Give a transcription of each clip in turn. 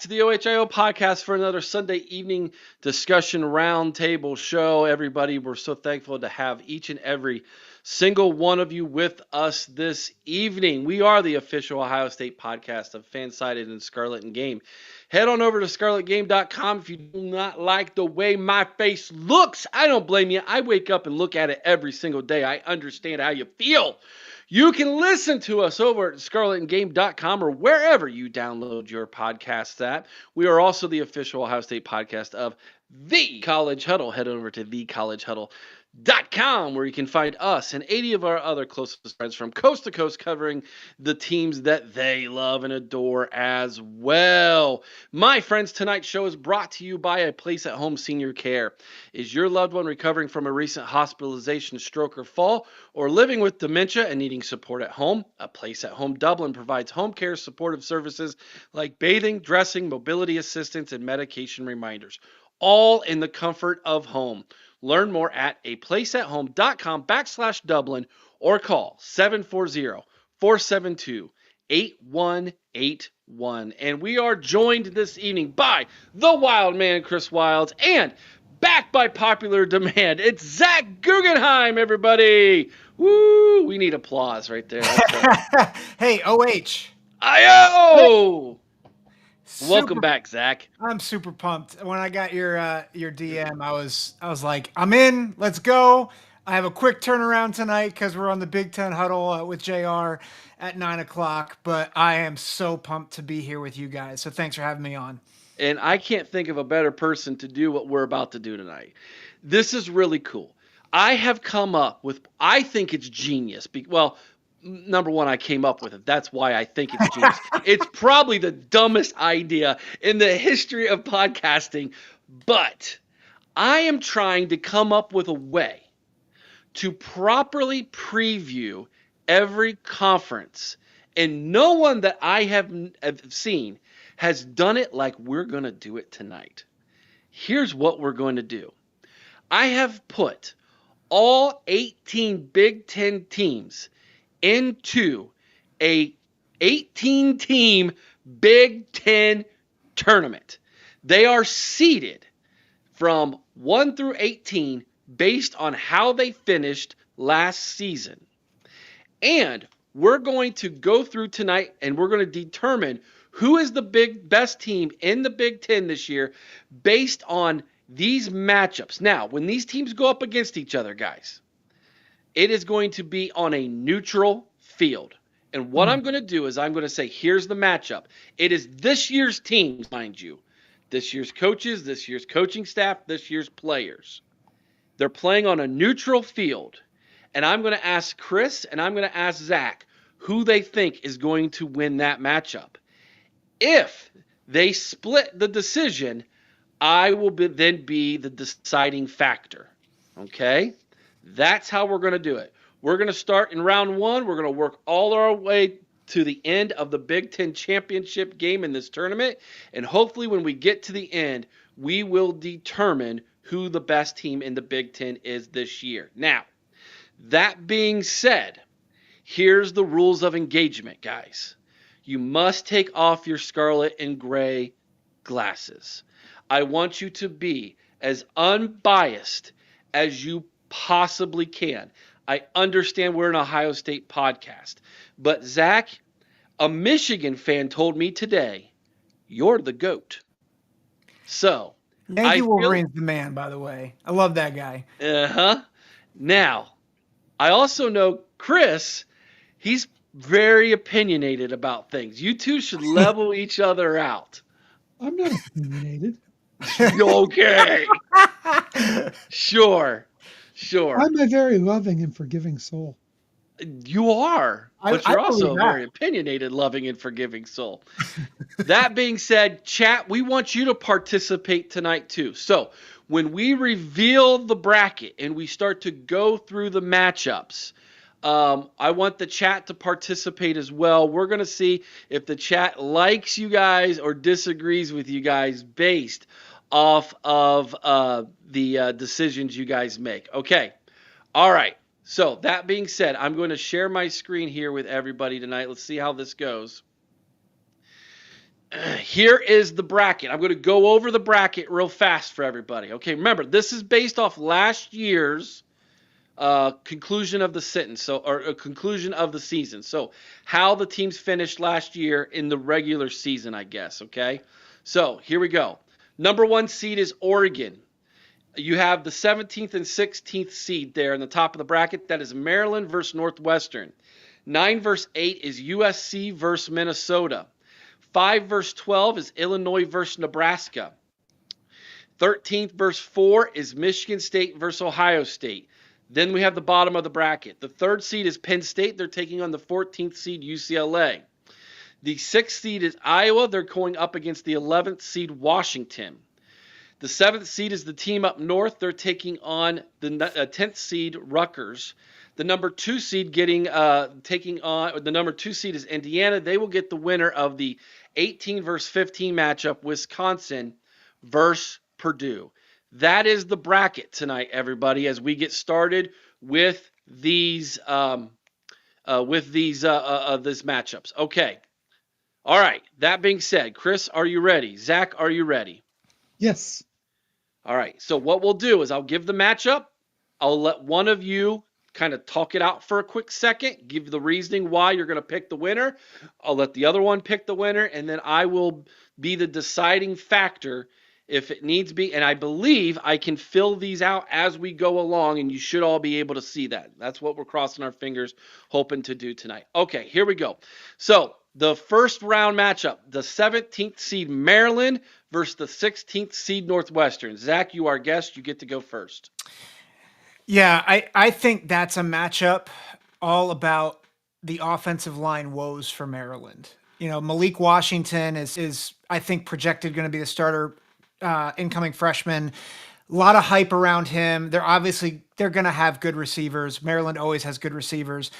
back to the OHIO podcast for another Sunday evening discussion roundtable show. Everybody, we're so thankful to have each and every single one of you with us this evening. We are the official Ohio State podcast of Fansided and Scarlet and Game. Head on over to scarletgame.com if you do not like the way my face looks. I don't blame you. I wake up and look at it every single day. I understand how you feel. You can listen to us over at scarletandgame.com or wherever you download your podcasts at. We are also the official Ohio State podcast of The College Huddle. Head over to thecollegehuddle.com where you can find us and 80 of our other closest friends from coast to coast covering the teams that they love and adore as well. My friends, tonight's show is brought to you by A Place at Home Senior Care. Is your loved one recovering from a recent hospitalization, stroke, or fall, or living with dementia and needing support at home? A Place at Home Dublin provides home care supportive services like bathing, dressing, mobility assistance, and medication reminders, all in the comfort of home. Learn more at aplaceathome.com/Dublin or call 740-472-8181. And we are joined this evening by the wild man, Chris Wilds, and back by popular demand, it's Zack Gugenheim, everybody. Woo! We need applause right there. Hey, OH. I-O! Welcome back, Zach. I'm super pumped. When I got your DM, I was like, I'm in. Let's go. I have a quick turnaround tonight because we're on the Big Ten Huddle with JR at 9:00. But I am so pumped to be here with you guys. So thanks for having me on. And I can't think of a better person to do what we're about to do tonight. This is really cool. I have come up with, I think it's genius. Well, number one, I came up with it. That's why I think it's genius. It's probably the dumbest idea in the history of podcasting, but I am trying to come up with a way to properly preview every conference, and no one that I have seen has done it like we're going to do it tonight. Here's what we're going to do. I have put all 18 Big Ten teams into a 18-team Big Ten tournament. They are seeded from 1 through 18 based on how they finished last season. And we're going to go through tonight and we're going to determine who is the best team in the Big Ten this year based on these matchups. Now, when these teams go up against each other, guys, it is going to be on a neutral field. And what I'm going to do is I'm going to say, here's the matchup. It is this year's teams, mind you. This year's coaches, this year's coaching staff, this year's players. They're playing on a neutral field. And I'm going to ask Chris and I'm going to ask Zach who they think is going to win that matchup. If they split the decision, I will then be the deciding factor. Okay? That's how we're going to do it. We're going to start in round one. We're going to work all our way to the end of the Big Ten championship game in this tournament. And hopefully when we get to the end, we will determine who the best team in the Big Ten is this year. Now, that being said, here's the rules of engagement, guys. You must take off your scarlet and gray glasses. I want you to be as unbiased as you possibly can. I understand we're an Ohio State podcast, but Zach, a Michigan fan told me today, you're the GOAT. So, Yankee Wolverine's the man, by the way. I love that guy. Now, I also know Chris, he's very opinionated about things. You two should level each other out. I'm not opinionated. Okay. Sure. I'm a very loving and forgiving soul. You are, but you're also a very opinionated, loving, and forgiving soul. That being said, chat, we want you to participate tonight too. So when we reveal the bracket and we start to go through the matchups, I want the chat to participate as well. We're going to see if the chat likes you guys or disagrees with you guys based off of the decisions you guys make. Okay. All right. So that being said, I'm going to share my screen here with everybody tonight. Let's see how this goes. Here is the bracket. I'm going to go over the bracket real fast for everybody. Okay, remember, this is based off last year's conclusion of the sentence, or a conclusion of the season. So how the teams finished last year in the regular season, I guess. Okay, so here we go. Number 1 seed is Oregon. You have the 17th and 16th seed there in the top of the bracket. That is Maryland versus Northwestern. 9 versus 8 is USC versus Minnesota. 5 versus 12 is Illinois versus Nebraska. 13th versus 4 is Michigan State versus Ohio State. Then we have the bottom of the bracket. The 3rd seed is Penn State. They're taking on the 14th seed UCLA. The 6th seed is Iowa. They're going up against the 11th seed Washington. The 7th seed is the team up north. They're taking on the 10th seed Rutgers. The number 2 seed taking on the number 2 seed is Indiana. They will get the winner of the 18 versus 15 matchup, Wisconsin versus Purdue. That is the bracket tonight, everybody, as we get started with these matchups. Okay. All right. That being said, Chris, are you ready? Zach, are you ready? Yes. All right. So what we'll do is I'll give the matchup. I'll let one of you kind of talk it out for a quick second, give the reasoning why you're going to pick the winner. I'll let the other one pick the winner, and then I will be the deciding factor if it needs be. And I believe I can fill these out as we go along, and you should all be able to see that. That's what we're crossing our fingers, hoping to do tonight. Okay, here we go. So the first round matchup, the 17th seed Maryland versus the 16th seed Northwestern. Zach, you are guest. You get to go first. Yeah, I think that's a matchup all about the offensive line woes for Maryland. You know, Malik Washington is I think projected going to be the starter, incoming freshman. A lot of hype around him. They're going to have good receivers. Maryland always has good receivers.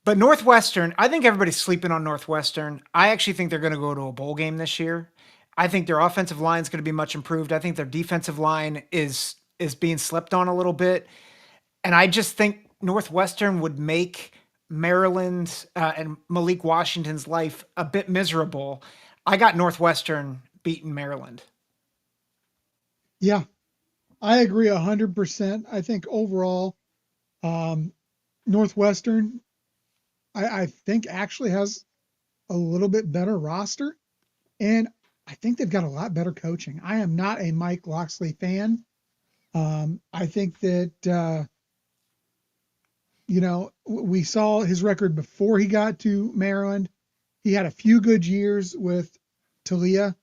But Northwestern, I think everybody's sleeping on Northwestern. I actually think they're going to go to a bowl game this year. I think their offensive line is going to be much improved. I think their defensive line is being slept on a little bit. And I just think Northwestern would make Maryland and Malik Washington's life a bit miserable. I got Northwestern beating Maryland. Yeah, I agree 100%. I think overall, Northwestern, I think actually has a little bit better roster. And I think they've got a lot better coaching. I am not a Mike Locksley fan. I think that, we saw his record before he got to Maryland. He had a few good years with Talia.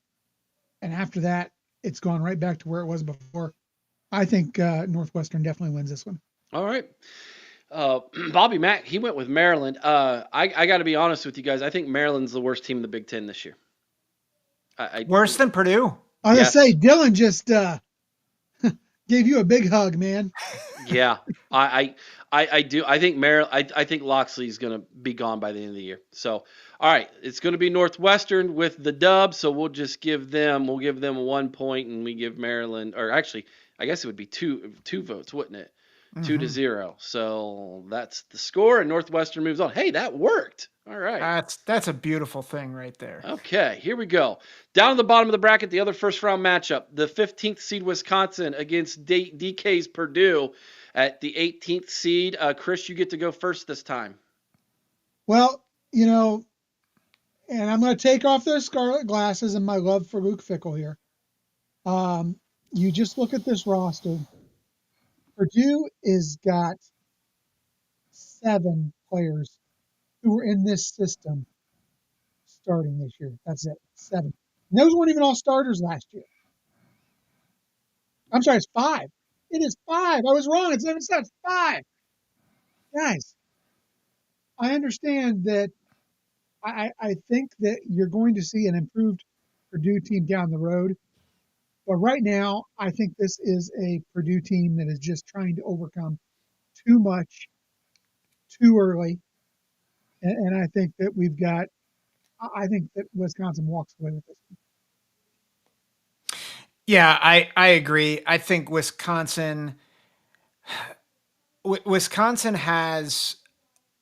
And after that, it's gone right back to where it was before. I think Northwestern definitely wins this one. All right. Bobby Mack, he went with Maryland. I got to be honest with you guys. I think Maryland's the worst team in the Big Ten this year. Worse than Purdue? I was going to say, Dylan just gave you a big hug, man. Yeah, I do. I think I think Locksley's going to be gone by the end of the year. So, all right, it's going to be Northwestern with the dub. So we'll give them 1 point, and we give Maryland, or actually, I guess it would be two votes, wouldn't it? Mm-hmm. 2-0. So that's the score, and Northwestern moves on. Hey, that worked. All right. That's a beautiful thing right there. Okay, here we go. Down at the bottom of the bracket, the other first round matchup, the 15th seed Wisconsin against DK's Purdue at the 18th seed. Chris, you get to go first this time. Well, and I'm going to take off those scarlet glasses and my love for Luke Fickell here. You just look at this roster. Purdue has got 7 players who were in this system starting this year. That's it. 7. And those weren't even all starters last year. I'm sorry, it's 5. It is 5. I was wrong. It's 5. Guys, I understand that I think that you're going to see an improved Purdue team down the road. But right now, I think this is a Purdue team that is just trying to overcome too much too early. And I think that I think that Wisconsin walks away with this one. Yeah, I agree. I think Wisconsin has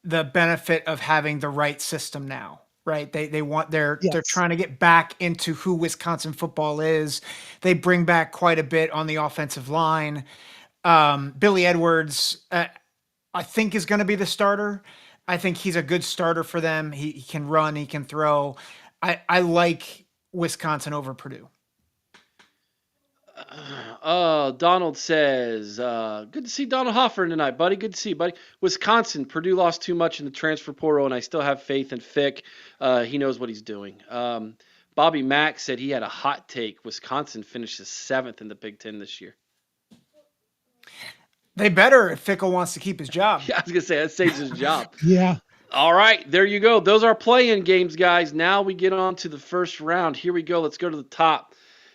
the benefit of having the right system now. right? They want they're Yes. trying to get back into who Wisconsin football is. They bring back quite a bit on the offensive line. Billy Edwards, I think, is going to be the starter. I think he's a good starter for them. He can run, he can throw. I like Wisconsin over Purdue. Donald says, good to see Donald Hoffer tonight, buddy. Good to see you, buddy. Wisconsin, Purdue lost too much in the transfer portal, and I still have faith in Fick. He knows what he's doing. Bobby Mack said he had a hot take. Wisconsin finishes 7th in the Big Ten this year. They better if Fickle wants to keep his job. Yeah, I was going to say, that saves his job. Yeah. All right, there you go. Those are play-in games, guys. Now we get on to the first round. Here we go. Let's go to the top.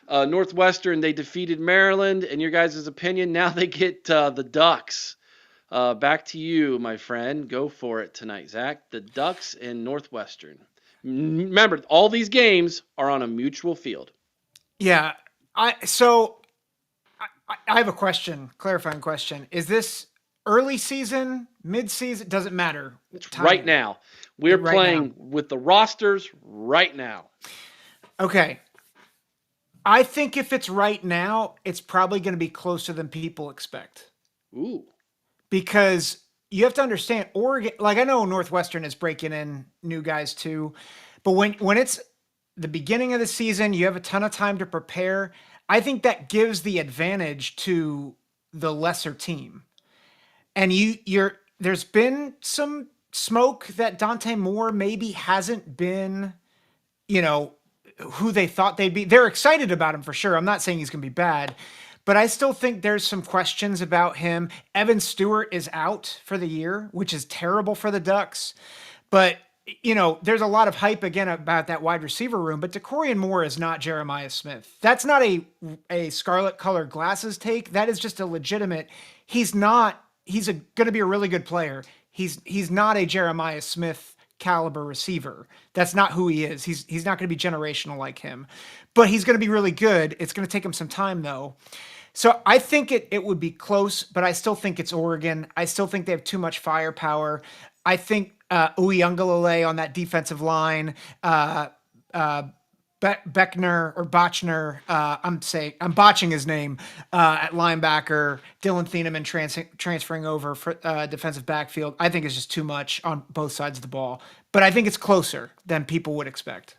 Northwestern, they defeated Maryland. In your guys' opinion, now they get the Ducks. Back to you, my friend. Go for it tonight, Zach. The Ducks and Northwestern. Remember, all these games are on a mutual field. Yeah. I have a question, clarifying question. Is this early season, mid-season? Doesn't matter. It's right now. We're playing with the rosters right now. Okay. I think if it's right now, it's probably going to be closer than people expect. Ooh. Because you have to understand, Oregon, like I know Northwestern is breaking in new guys too, but when it's the beginning of the season, you have a ton of time to prepare. I think that gives the advantage to the lesser team. And there's been some smoke that Dante Moore maybe hasn't been, who they thought they'd be. They're excited about him for sure. I'm not saying he's going to be bad, but I still think there's some questions about him. Evan Stewart is out for the year, which is terrible for the Ducks. But, there's a lot of hype again about that wide receiver room, but DeCorian Moore is not Jeremiah Smith. That's not a scarlet colored glasses take. That is just a legitimate. He's going to be a really good player. He's not a Jeremiah Smith caliber receiver. That's not who he is. He's not going to be generational like him, but he's going to be really good. It's going to take him some time though. So I think it would be close, but I still think it's Oregon. I still think they have too much firepower. I think Uyunglele on that defensive line, Beckner or Botchner, I'm botching his name, at linebacker, Dylan Thieneman transferring over for defensive backfield. I think it's just too much on both sides of the ball, but I think it's closer than people would expect.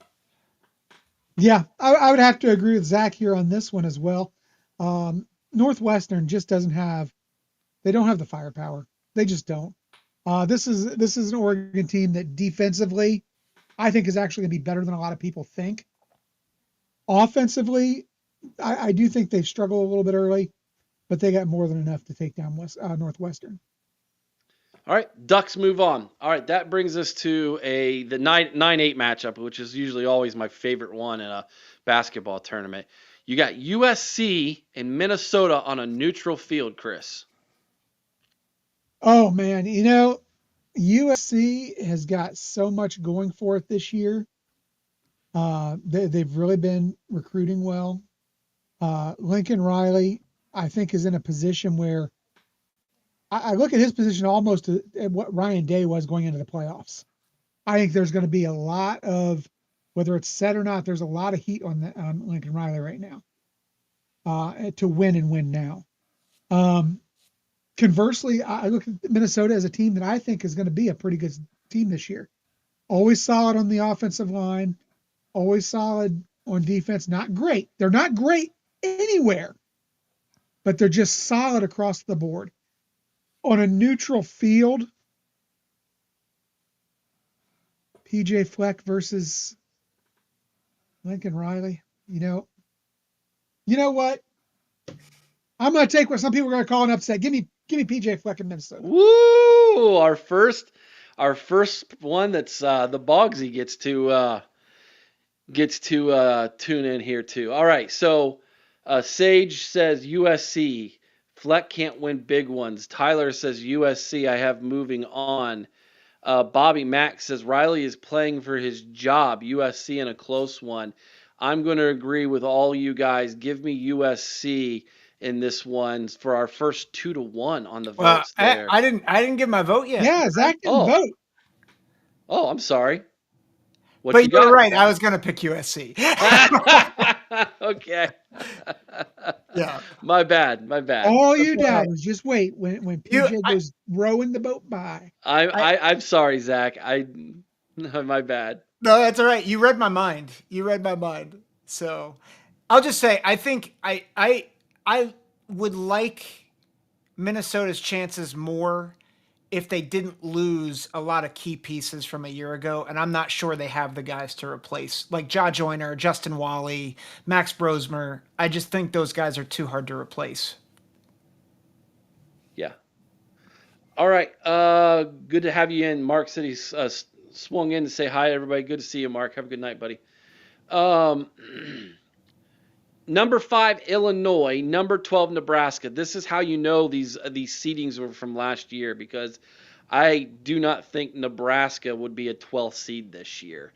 Yeah, I would have to agree with Zach here on this one as well. Northwestern just they don't have the firepower. They just don't. This is an Oregon team that defensively, I think is actually going to be better than a lot of people think. Offensively, I do think they've struggled a little bit early, but they got more than enough to take down Northwestern. All right, Ducks move on. All right, that brings us to the 9-8 matchup, which is usually always my favorite one in a basketball tournament. You got USC and Minnesota on a neutral field, Chris. Oh, man. USC has got so much going for it this year. They've really been recruiting well. Lincoln Riley, I think, is in a position where I look at his position almost at what Ryan Day was going into the playoffs. I think there's going to be a lot of, whether it's set or not, there's a lot of heat on Lincoln Riley right now to win and win now. Conversely, I look at Minnesota as a team that I think is going to be a pretty good team this year. Always solid on the offensive line, always solid on defense. Not great. They're not great anywhere, but they're just solid across the board. On a neutral field, PJ Fleck versus Lincoln Riley. You know what? I'm going to take what some people are going to call an upset. Give me PJ Fleck in Minnesota. Woo! Our first one that's the Bogsy gets to tune in here too. All right, so Sage says USC. Fleck can't win big ones. Tyler says USC. I have moving on. Bobby Mack says Riley is playing for his job. USC in a close one. I'm going to agree with all you guys. Give me USC in this one for our first 2-1 on the votes there. I didn't give my vote yet. Yeah, Zach didn't vote. Oh, I'm sorry. What But you you're got? right. I was going to pick USC. Okay. Yeah. My bad. My bad. All That's you all right. doubters, just wait when You, PJ goes rowing the boat by. I'm sorry, Zach. My bad. No, that's all right. You read my mind. You read my mind. So I'll just say I think I would like Minnesota's chances more if they didn't lose a lot of key pieces from a year ago, and I'm not sure they have the guys to replace, like Ja Joyner, Justin Wally, Max Brosmer. I just think those guys are too hard to replace. Yeah. All right. Good to have you in. Mark said he's swung in to say hi, everybody. Good to see you, Mark. Have a good night, buddy. Um, number 5, Illinois. Number 12, Nebraska. This is how you know these seedings were from last year, because I do not think Nebraska would be a 12th seed this year.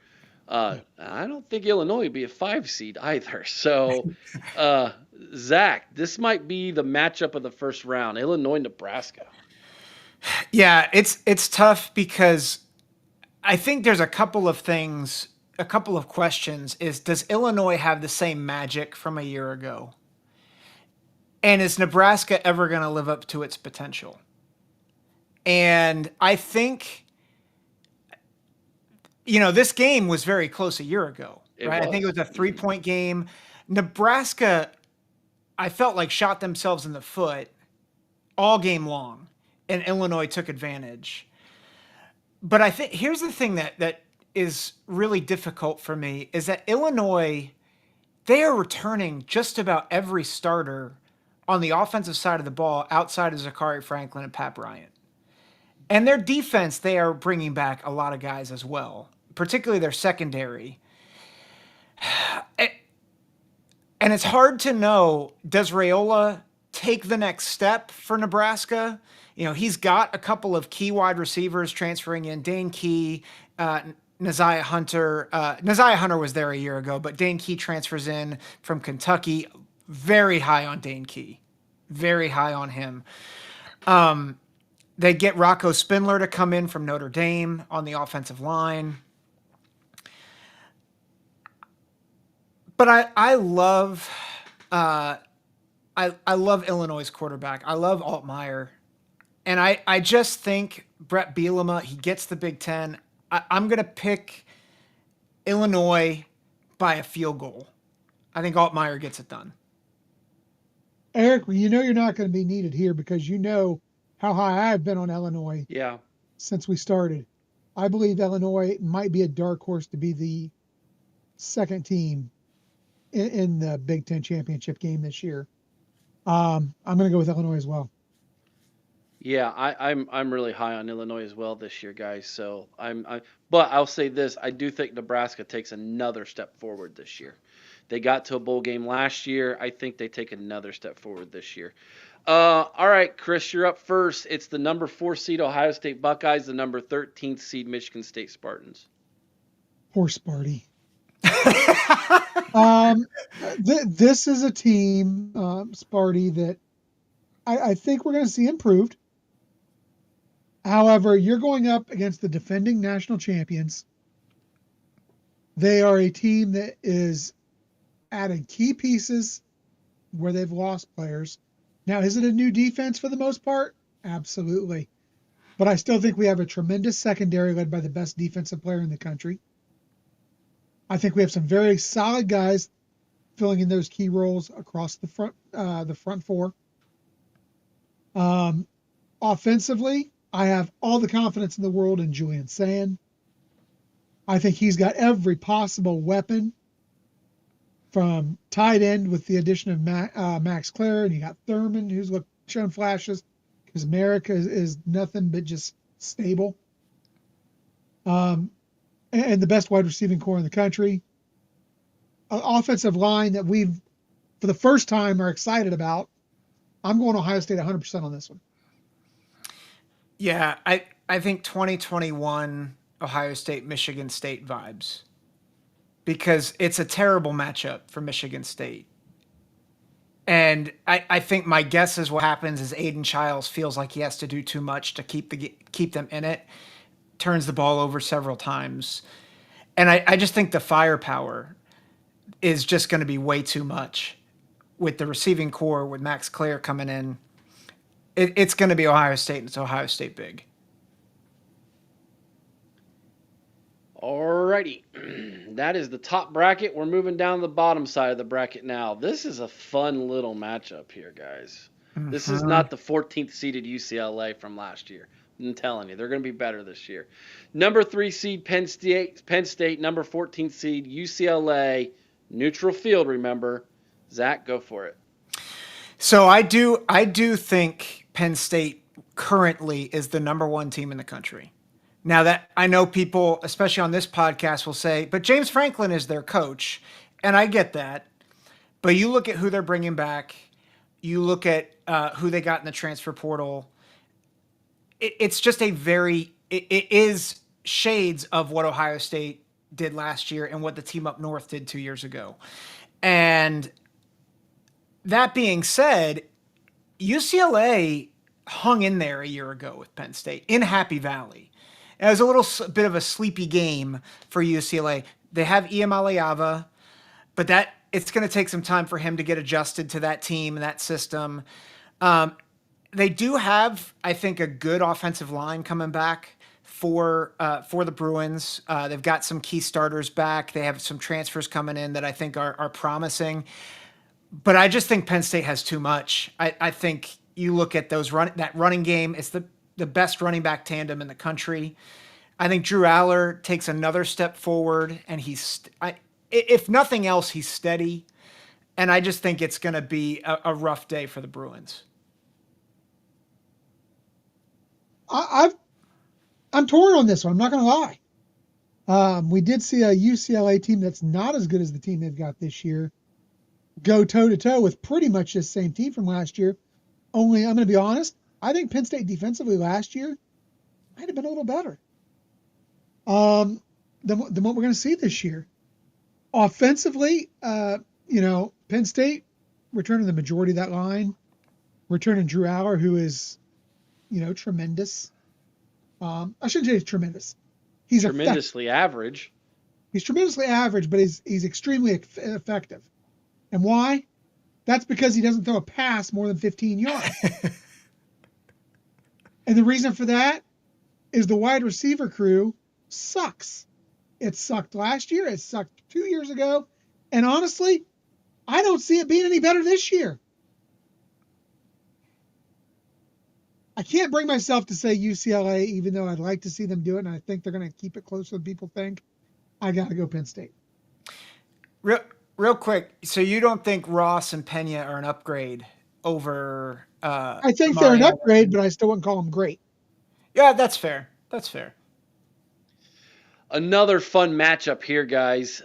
I don't think Illinois would be a 5 seed either. So, Zach, this might be the matchup of the first round. Illinois, Nebraska. Yeah, it's tough because I think there's a couple of things, a couple of questions. Is does Illinois have the same magic from a year ago? And is Nebraska ever going to live up to its potential? And I think, this game was very close a year ago, It right? I think it was. was a 3-point game. Nebraska, I felt like shot themselves in the foot all game long, and Illinois took advantage. But I think here's the thing that is really difficult for me is that Illinois, they are returning just about every starter on the offensive side of the ball outside of Zachary Franklin and Pat Bryant. And their defense, they are bringing back a lot of guys as well, particularly their secondary. And it's hard to know, does Raiola take the next step for Nebraska? He's got a couple of key wide receivers transferring in. Dane Key, Neziah Hunter. Neziah Hunter was there a year ago, but Dane Key transfers in from Kentucky. Very high on Dane Key. Very high on him. They get Rocco Spindler to come in from Notre Dame on the offensive line. But I love I love Illinois' quarterback. I love Altmaier. And I just think Brett Bielema, he gets the Big Ten. I'm going to pick Illinois by a field goal. I think Altmaier gets it done. Eric, well, you're not going to be needed here because you know how high I've been on Illinois Yeah. since we started. I believe Illinois might be a dark horse to be the second team in the Big Ten championship game this year. I'm going to go with Illinois as well. Yeah, I'm really high on Illinois as well this year, guys. So but I'll say this: I do think Nebraska takes another step forward this year. They got to a bowl game last year. I think they take another step forward this year. All right, Chris, you're up first. It's the number 4 seed Ohio State Buckeyes, the number 13th seed Michigan State Spartans. Poor Sparty. This is a team, Sparty, that I think we're going to see improved. However, you're going up against the defending national champions. They are a team that is adding key pieces where they've lost players. Now, is it a new defense for the most part? Absolutely. But I still think we have a tremendous secondary led by the best defensive player in the country. I think we have some very solid guys filling in those key roles across the front four. Offensively, I have all the confidence in the world in Julian Sand. I think he's got every possible weapon from tight end with the addition of Max Clare, and you got Thurman, who's shown flashes, because America is nothing but just stable. And the best wide receiving core in the country. An offensive line that we've, for the first time, are excited about. I'm going Ohio State 100% on this one. Yeah, I think 2021 Ohio State, Michigan State vibes. Because it's a terrible matchup for Michigan State. And I think my guess is what happens is Aiden Childs feels like he has to do too much to keep them in it, turns the ball over several times. And I just think the firepower is just going to be way too much with the receiving core, with Max Clare coming in. It's going to be Ohio State, and it's Ohio State big. Alrighty. That is the top bracket. We're moving down the bottom side of the bracket now. This is a fun little matchup here, guys. Mm-hmm. This is not the 14th seeded UCLA from last year. I'm telling you, they're going to be better this year. Number 3 seed Penn State, number 14th seed UCLA, neutral field, remember. Zach, go for it. So I do think Penn State currently is the number 1 team in the country. Now that I know people, especially on this podcast, will say, but James Franklin is their coach. And I get that. But you look at who they're bringing back. You look at who they got in the transfer portal. It's just it is shades of what Ohio State did last year and what the team up north did 2 years ago. And that being said, UCLA hung in there a year ago with Penn State in Happy Valley. It was a little bit of a sleepy game for UCLA. They have Iam Aliava, but it's going to take some time for him to get adjusted to that team and that system. They do have, I think, a good offensive line coming back for the Bruins. They've got some key starters back. They have some transfers coming in that I think are promising. But I just think Penn State has too much. I think you look at that running game. It's the best running back tandem in the country. I think Drew Aller takes another step forward, and if nothing else, he's steady. And I just think it's going to be a rough day for the Bruins. I'm torn on this one. I'm not going to lie. We did see a UCLA team that's not as good as the team they've got this year go toe-to-toe with pretty much the same team from last year. Only, I'm going to be honest, I think Penn State defensively last year might have been a little better than what we're going to see this year. Offensively, Penn State returning the majority of that line, returning Drew Aller, who is, tremendous. I shouldn't say he's tremendous. He's tremendously average. He's tremendously average, but he's extremely effective. And why? That's because he doesn't throw a pass more than 15 yards. And the reason for that is the wide receiver crew sucks. It sucked last year. It sucked 2 years ago. And honestly, I don't see it being any better this year. I can't bring myself to say UCLA, even though I'd like to see them do it, and I think they're going to keep it closer than people think. I got to go Penn State. Real quick, so you don't think Ross and Pena are an upgrade over I think they're an upgrade, but I still wouldn't call them great. Yeah, that's fair. That's fair. Another fun matchup here, guys.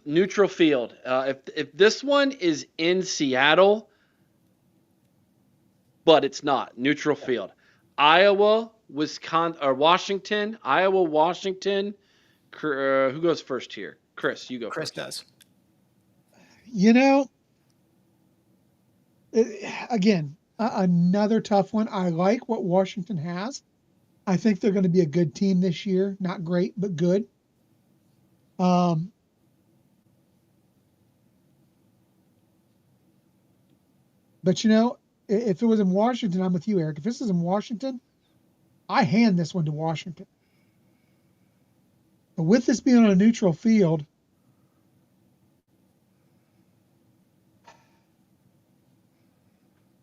Neutral field. If this one is in Seattle, but it's not. Neutral field. Iowa, Wisconsin, or Washington. Iowa, Washington. Who goes first here? Chris, you go Chris first. Does. Again, another tough one. I like what Washington has. I think they're going to be a good team this year. Not great, but good. But if it was in Washington, I'm with you, Eric. If this is in Washington, I hand this one to Washington. But with this being on a neutral field,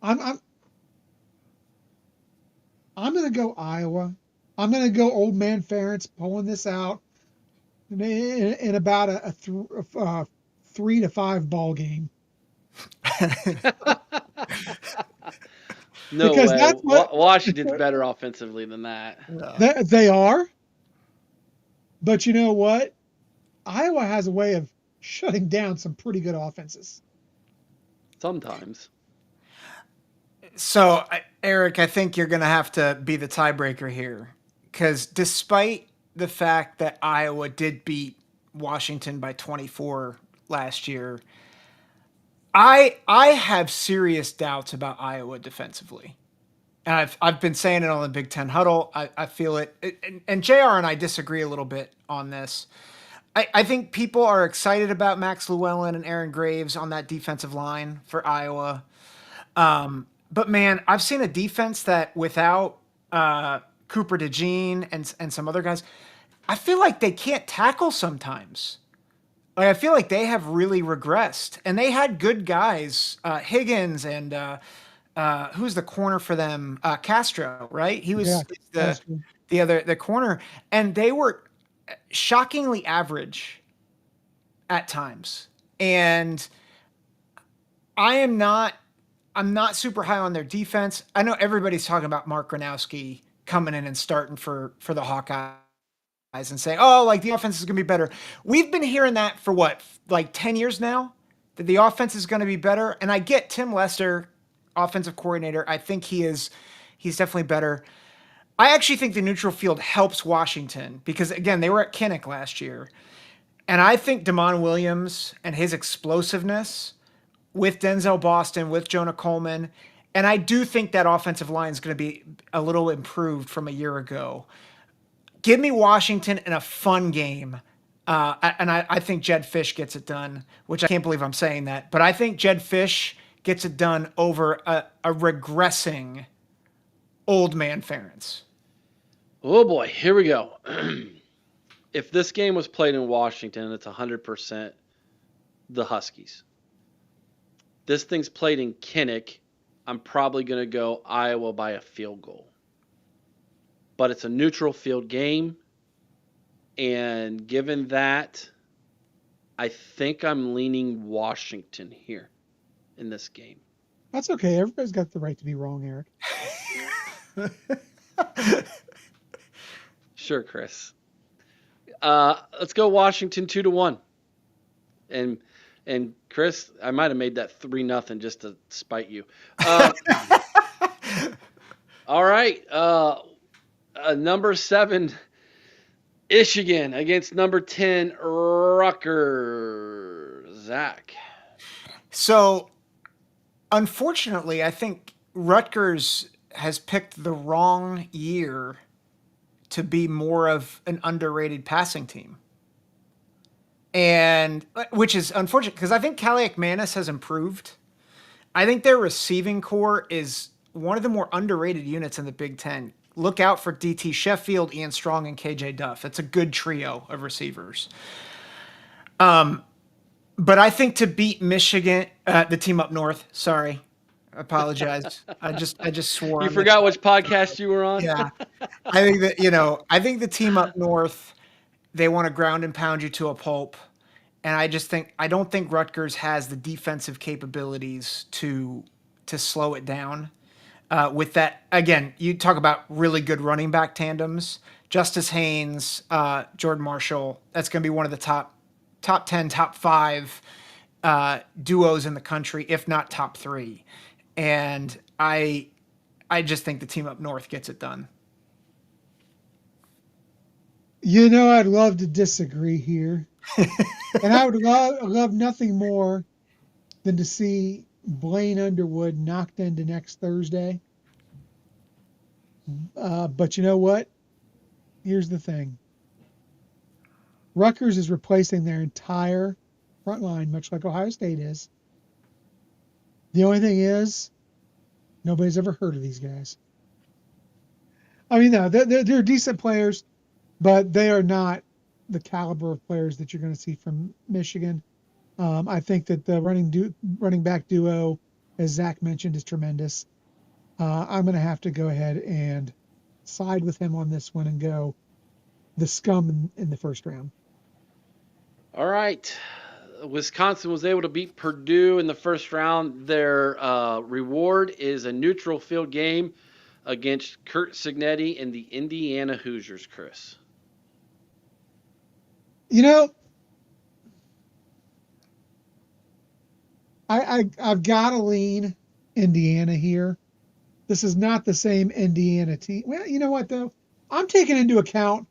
I'm going to go Iowa. I'm going to go Old Man Ferentz pulling this out in about a 3-5 ball game. No because way. That's Washington's better offensively than that. They are. But you know what? Iowa has a way of shutting down some pretty good offenses. Sometimes. So, Eric, I think you're going to have to be the tiebreaker here. Because despite the fact that Iowa did beat Washington by 24 last year, I have serious doubts about Iowa defensively. And I've been saying it on the Big Ten Huddle. I feel it. And JR and I disagree a little bit on this. I think people are excited about Max Llewellyn and Aaron Graves on that defensive line for Iowa. But man, I've seen a defense that without Cooper DeJean and some other guys, I feel like they can't tackle sometimes. Like I feel like they have really regressed, and they had good guys, Higgins and who's the corner for them, Castro, right? He Yeah, was that's the true. the corner, and they were shockingly average at times. And I am not I'm not super high on their defense. I know everybody's talking about Mark Gronowski coming in and starting for the Hawkeyes and saying, "Oh, like the offense is going to be better." We've been hearing that for what, like 10 years now, that the offense is going to be better. And I get Tim Lester, offensive coordinator. I think he's definitely better. I actually think the neutral field helps Washington because again, they were at Kinnick last year. And I think Damon Williams and his explosiveness with Denzel Boston, with Jonah Coleman, and I do think that offensive line is going to be a little improved from a year ago. Give me Washington in a fun game. And I think Jed Fish gets it done, which I can't believe I'm saying that. But I think Jed Fish gets it done over a regressing old man Ferentz. Oh boy, here we go. If this game was played in Washington, it's 100% the Huskies. This thing's played in Kinnick. I'm probably going to go Iowa by a field goal. But it's a neutral field game. And given that, I think I'm leaning Washington here in this game. That's okay. Everybody's got the right to be wrong, Eric. Sure, Chris. Let's go Washington 2-1. And Chris, I might have made that 3-0 just to spite you. All right. Number 7, Michigan against number 10, Rutgers. Zach. So, unfortunately, I think Rutgers has picked the wrong year to be more of an underrated passing team. And which is unfortunate because I think Kaliak Manis has improved. I think their receiving core is one of the more underrated units in the Big Ten. Look out for DT Sheffield, Ian Strong, and KJ Duff. It's a good trio of receivers. But I think to beat Michigan, the team up north. Sorry, I apologize. I just swore. You forgot which podcast you were on? Yeah, I think that I think the team up north, they want to ground and pound you to a pulp, and I don't think Rutgers has the defensive capabilities to slow it down. With that, again, you talk about really good running back tandems. Justice Haynes, Jordan Marshall. That's going to be one of the top 10, top 5 duos in the country, if not top 3. And I just think the team up north gets it done. I'd love to disagree here. And I would love nothing more than to see Blaine Underwood knocked into next Thursday. But you know what? Here's the thing. Rutgers is replacing their entire front line, much like Ohio State is. The only thing is, nobody's ever heard of these guys. I mean, no, they're decent players, but they are not the caliber of players that you're going to see from Michigan. I think that the running back duo, as Zach mentioned, is tremendous. I'm going to have to go ahead and side with him on this one and go the scum in the first round. All right. Wisconsin was able to beat Purdue in the first round. Their reward is a neutral field game against Kurt Signetti and the Indiana Hoosiers, Chris. I've got to lean Indiana here. This is not the same Indiana team. Well, you know what, though? I'm taking into account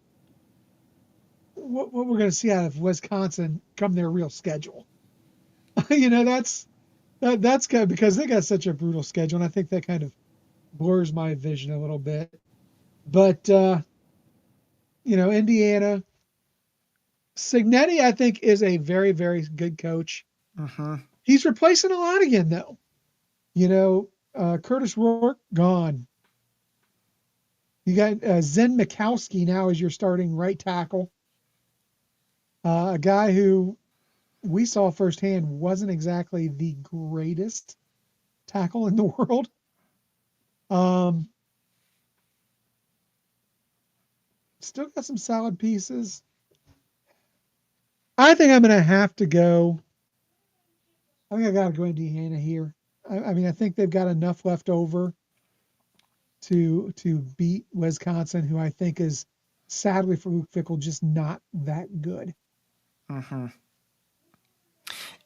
what we're going to see out of Wisconsin come their real schedule. That's good because they got such a brutal schedule, and I think that kind of blurs my vision a little bit. But, Indiana, Signetti, I think, is a very, very good coach. Mm-hmm. He's replacing a lot again, though. Curtis Rourke gone. You got Zen Mikowski now as your starting right tackle. A guy who we saw firsthand wasn't exactly the greatest tackle in the world. Still got some solid pieces. I think I'm going to have to go. I think I got to go Indiana here. I mean, I think they've got enough left over to beat Wisconsin, who I think is, sadly for Luke Fickell, just not that good. Mm-hmm.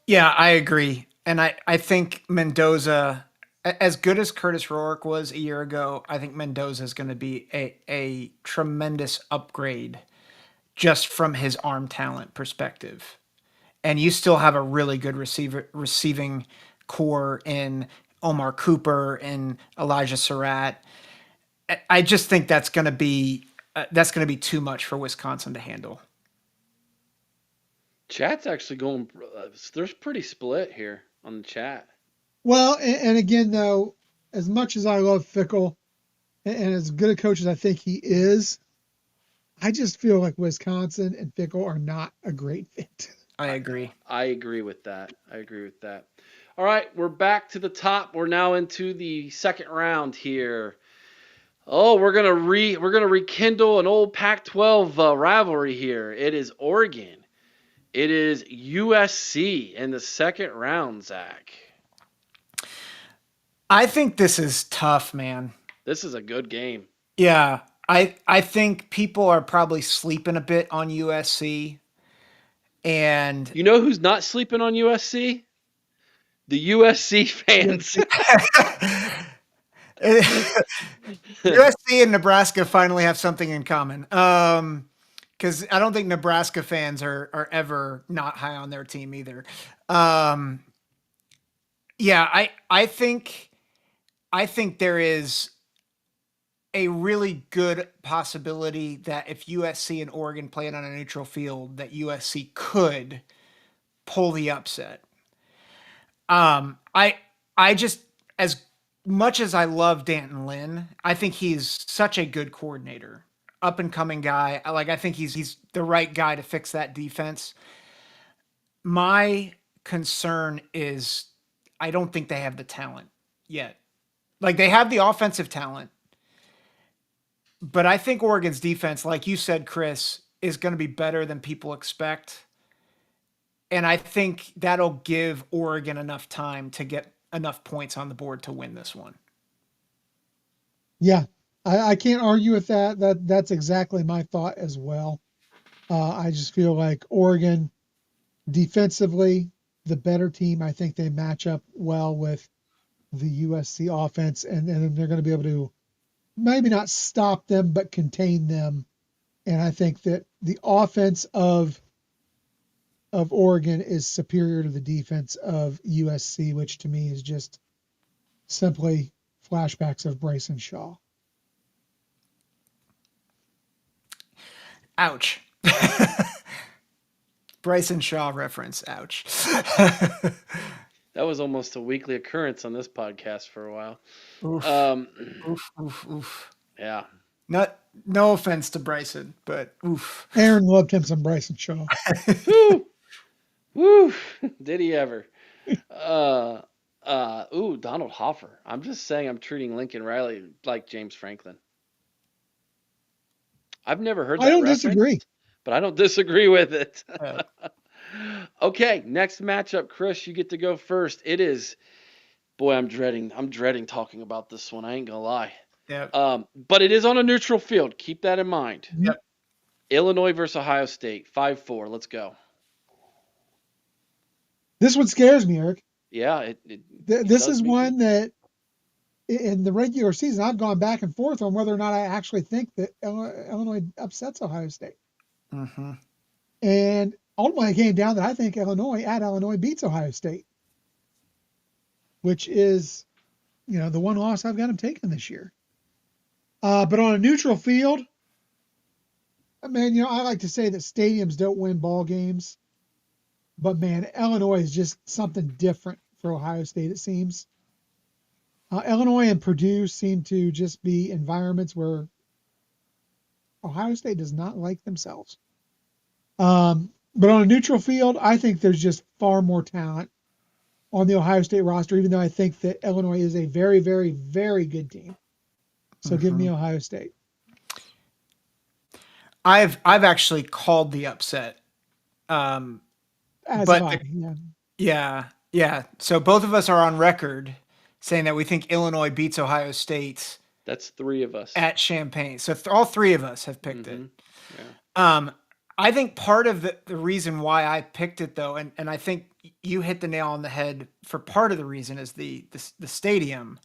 Yeah, I agree. And I think Mendoza, as good as Curtis Rourke was a year ago, I think Mendoza is going to be a tremendous upgrade just from his arm talent perspective. And you still have a really good receiving core in Omar Cooper and Elijah Surratt. I just think that's going to be too much for Wisconsin to handle. Chat's actually going. There's pretty split here on the chat. Well, and again, though, as much as I love Fickell and as good a coach as I think he is, I just feel like Wisconsin and Fickell are not a great fit. I agree. I agree with that. All right, we're back to the top. We're now into the second round here. Oh, we're gonna rekindle an old Pac-12 rivalry here. It is Oregon. It is USC in the second round, Zach. I think this is tough, man. This is a good game. Yeah, I think people are probably sleeping a bit on USC. And you know who's not sleeping on USC? The USC fans. USC and Nebraska finally have something in common. Because I don't think Nebraska fans are ever not high on their team either. Yeah, I think there is a really good possibility that if USC and Oregon played on a neutral field, that USC could pull the upset. I just, as much as I love Danton Lynn, I think he's such a good coordinator, up and coming guy. I think he's the right guy to fix that defense. My concern is I don't think they have the talent yet. Like, they have the offensive talent, but I think Oregon's defense, like you said, Chris, is going to be better than people expect. And I think that'll give Oregon enough time to get enough points on the board to win this one. Yeah, I can't argue with that. That's exactly my thought as well. I just feel like Oregon, defensively, the better team. I think they match up well with the USC offense, and they're going to be able to maybe not stop them, but contain them. And I think that the offense of Oregon is superior to the defense of USC, which to me is just simply flashbacks of Bryson Shaw. Ouch. Bryson Shaw reference. Ouch. That was almost a weekly occurrence on this podcast for a while. Oof, oof, oof. Yeah. No offense to Bryson, but oof. Aaron loved him some Bryson Shaw. Woo! Woo! Did he ever? Donald Hoffer. I'm just saying I'm treating Lincoln Riley like James Franklin. I've never heard that I don't reference, disagree. but I don't disagree with it. Okay, next matchup, Chris, you get to go first. It is, boy, I'm dreading talking about this one. I ain't gonna lie. Yeah. But it is on a neutral field. Keep that in mind. Yep. Illinois versus Ohio State, 5-4. Let's go. This one scares me, Eric. Yeah, this is one that in the regular season I've gone back and forth on whether or not I actually think that Illinois upsets Ohio State. Mm-hmm. And ultimately it came down that I think Illinois beats Ohio State, which is, the one loss I've got them taking this year. But on a neutral field, Man, I like to say that stadiums don't win ball games, but man, Illinois is just something different for Ohio State, it seems. Illinois and Purdue seem to just be environments where Ohio State does not like themselves. But on a neutral field, I think there's just far more talent on the Ohio State roster, even though I think that Illinois is a very, very, very good team. So give me Ohio State. I've actually called the upset. Um, As but have I. Yeah. yeah. So both of us are on record saying that we think Illinois beats Ohio State That's 3 of us. at Champaign. So all 3 of us have picked it. Yeah. I think part of the reason why I picked it though, and I think you hit the nail on the head for part of the reason is the stadium.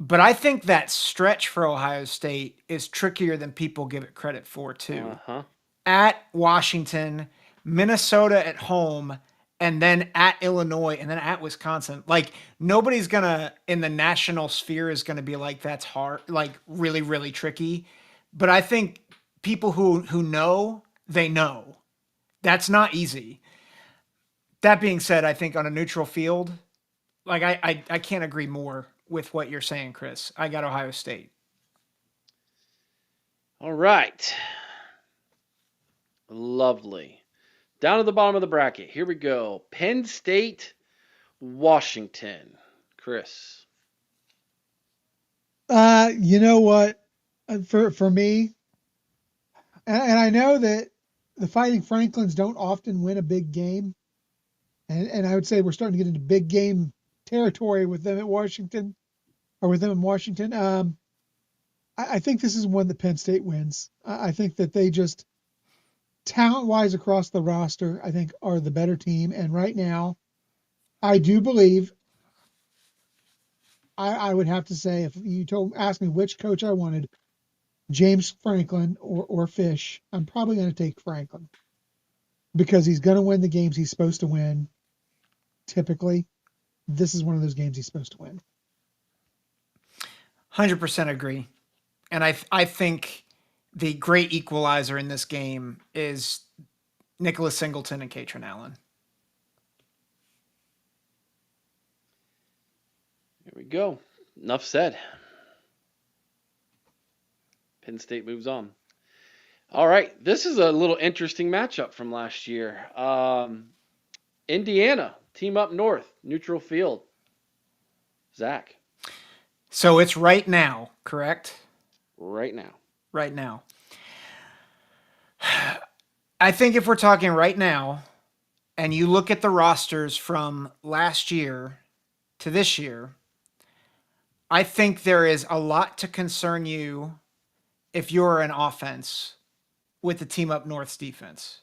But I think that stretch for Ohio State is trickier than people give it credit for too. Uh-huh. At Washington, Minnesota at home, and then at Illinois, and then at Wisconsin. Like nobody's gonna in the national sphere is gonna be like that's hard, like really, really tricky. But I think people who know, they know. That's not easy. That being said, I think on a neutral field, like I can't agree more with what you're saying, Chris. I got Ohio State. All right. Lovely. Down at the bottom of the bracket. Here we go. Penn State, Washington. Chris. You know what? For me, and I know that the Fighting Franklins don't often win a big game, and I would say we're starting to get into big game territory with them at Washington, or with them in Washington. I think this is one that Penn State wins. I think that they just talent-wise across the roster, I think are the better team, and right now, I do believe. I would have to say if you ask me which coach I wanted, James Franklin or Fish, I'm probably going to take Franklin because he's going to win the games he's supposed to win. Typically, this is one of those games he's supposed to win. 100% agree. And I think the great equalizer in this game is Nicholas Singleton and Katrin Allen. Here we go. Enough said. Penn State moves on. All right. This is a little interesting matchup from last year. Indiana, team up north, neutral field. Zach. So it's right now, correct? Right now. Right now. I think if we're talking right now, and you look at the rosters from last year to this year, I think there is a lot to concern you if you're an offense with the team up north's defense.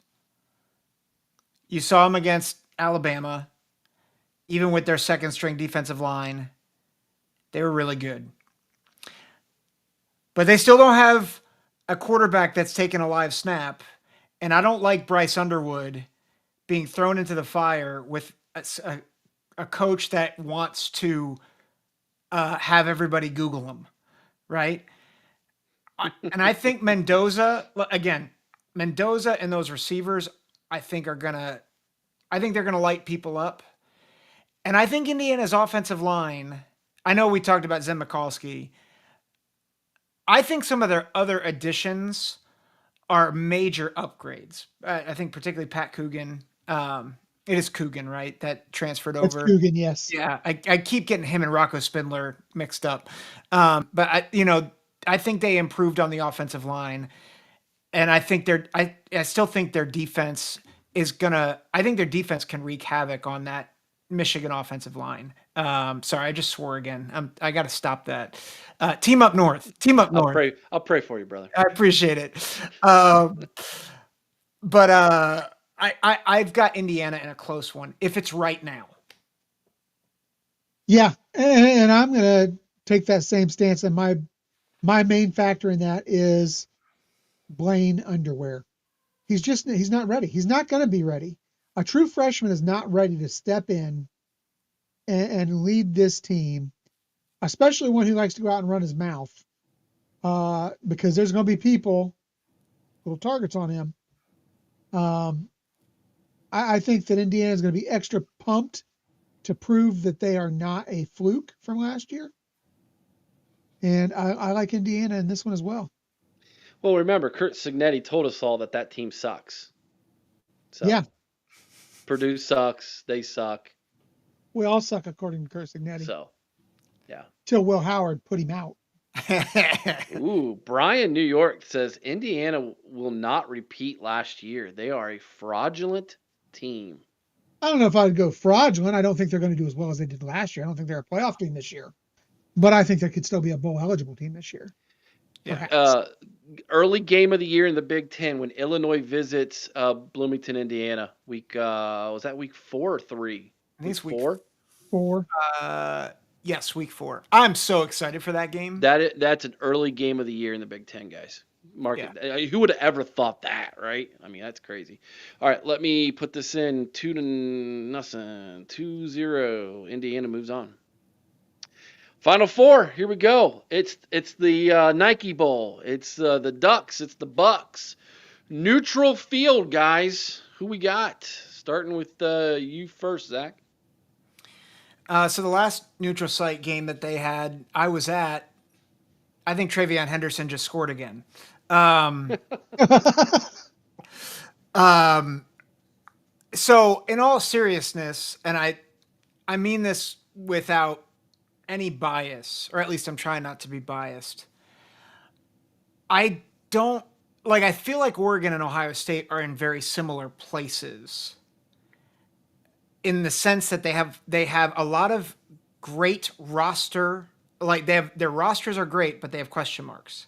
You saw them against Alabama, even with their second string defensive line, they were really good. But they still don't have a quarterback that's taken a live snap. And I don't like Bryce Underwood being thrown into the fire with a coach that wants to have everybody Google him, right? And I think Mendoza and those receivers, I think they're gonna light people up. And I think Indiana's offensive line, I know we talked about Zem Mikulski. I think some of their other additions are major upgrades. I think particularly Pat Coogan. It is Coogan, right? That transferred over. That's Coogan, yes. Yeah, I keep getting him and Rocco Spindler mixed up. But I think they improved on the offensive line, and I think I still think their defense I think their defense can wreak havoc on that Michigan offensive line. Sorry, I just swore again. I got to stop that. Team up north. Team up north. I'll pray for you, brother. I appreciate it. But I've got Indiana in a close one if it's right now. Yeah, and I'm going to take that same stance. And my main factor in that is Blaine Underwear. He's not ready. He's not going to be ready. A true freshman is not ready to step in and lead this team, especially one who likes to go out and run his mouth, because there's going to be people little targets on him. I think that Indiana is going to be extra pumped to prove that they are not a fluke from last year. And I like Indiana in this one as well. Well, remember, Kurt Signetti told us all that team sucks. So, yeah. Purdue sucks. They suck. We all suck according to Kurt Signetti. So, yeah. Till Will Howard put him out. Ooh, Brian, New York says Indiana will not repeat last year. They are a fraudulent team. I don't know if I'd go fraudulent. I don't think they're going to do as well as they did last year. I don't think they're a playoff team this year. But I think they could still be a bowl eligible team this year. Yeah. Early game of the year in the Big Ten when Illinois visits Bloomington, Indiana. Was that week 4 or 3? I think it's week 4. 4. Yes, week 4. I'm so excited for that game. That's an early game of the year in the Big Ten, guys. Mark it. Who would have ever thought that, right? I mean, that's crazy. All right, let me put this in 2-0. 2-0. Indiana moves on. Final 4. Here we go. It's the Nike Bowl. It's the Ducks. It's the Bucks. Neutral field, guys. Who we got? Starting with you first, Zach. So the last neutral site game that they had, I was at. I think Travion Henderson just scored again. So in all seriousness, and I mean this without any bias, or at least I'm trying not to be biased. I feel like Oregon and Ohio State are in very similar places in the sense that they have a lot of great roster, like their rosters are great, but they have question marks.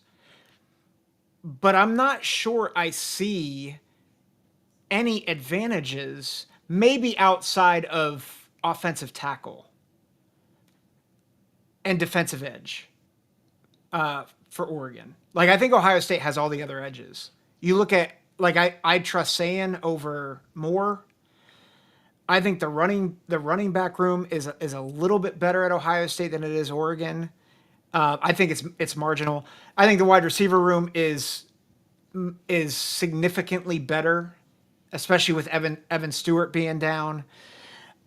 But I'm not sure I see any advantages, maybe outside of offensive tackle and defensive edge for Oregon. Like, I think Ohio State has all the other edges. You look at, like, I trust Sayan over Moore. I think the running back room is a little bit better at Ohio State than it is Oregon. I think it's marginal. I think the wide receiver room is significantly better, especially with Evan Stewart being down.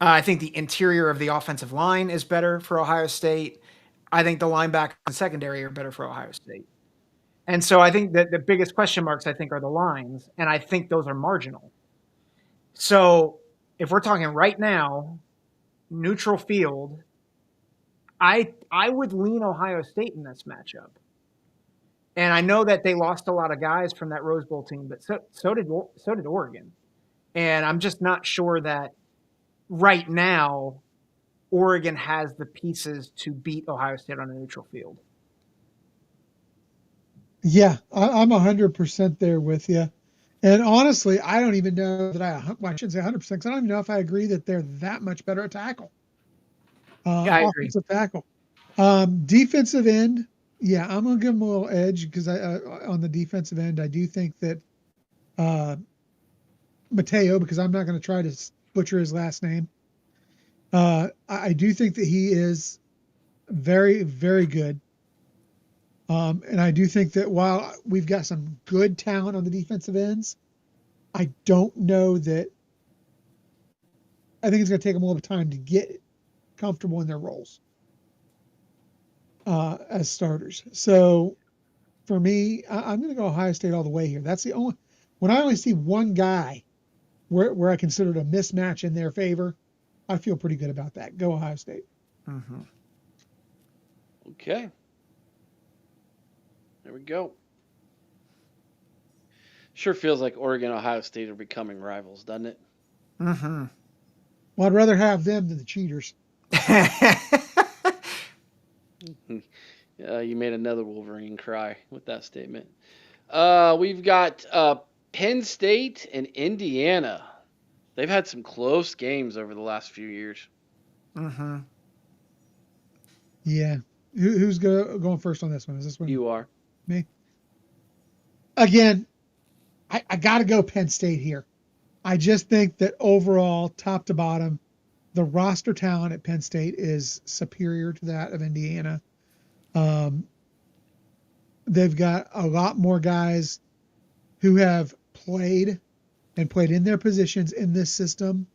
I think the interior of the offensive line is better for Ohio State. I think the linebacker and secondary are better for Ohio State. And so I think that the biggest question marks, I think, are the lines, and I think those are marginal. So if we're talking right now, neutral field, I would lean Ohio State in this matchup. And I know that they lost a lot of guys from that Rose Bowl team, but so did Oregon. And I'm just not sure that right now Oregon has the pieces to beat Ohio State on a neutral field. Yeah, I'm 100% there with you. And honestly, I don't even know that I shouldn't say 100% because I don't even know if I agree that they're that much better at tackle. I agree. Offensive tackle. Defensive end, yeah, I'm going to give them a little edge because on the defensive end, I do think that Mateo, because I'm not going to try to butcher his last name, I do think that he is very, very good. And I do think that while we've got some good talent on the defensive ends, I don't know that. I think it's going to take them a little bit of time to get comfortable in their roles as starters. So for me, I'm going to go Ohio State all the way here. That's the only when I only see one guy where I consider it a mismatch in their favor, I feel pretty good about that. Go Ohio State. Mm-hmm. Okay. There we go. Sure feels like Oregon and Ohio State are becoming rivals, doesn't it? Mm-hmm. Well, I'd rather have them than the cheaters. You made another Wolverine cry with that statement. We've got Penn State and Indiana. They've had some close games over the last few years. Mm-hmm. Yeah. Who's going first on this one? Is this one? You are. Me? Again, I got to go Penn State here. I just think that overall, top to bottom, the roster talent at Penn State is superior to that of Indiana. They've got a lot more guys who have played in their positions in this system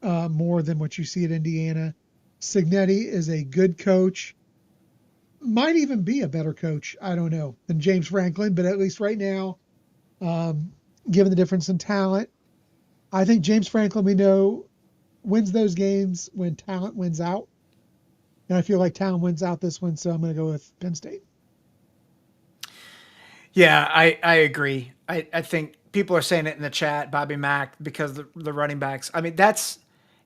more than what you see at Indiana. Cignetti is a good coach, might even be a better coach, I don't know, than James Franklin, but at least right now, given the difference in talent, I think James Franklin, we know, wins those games when talent wins out. And I feel like talent wins out this one, so I'm going to go with Penn State. Yeah, I agree. I think people are saying it in the chat, Bobby Mack, because the running backs. I mean, that's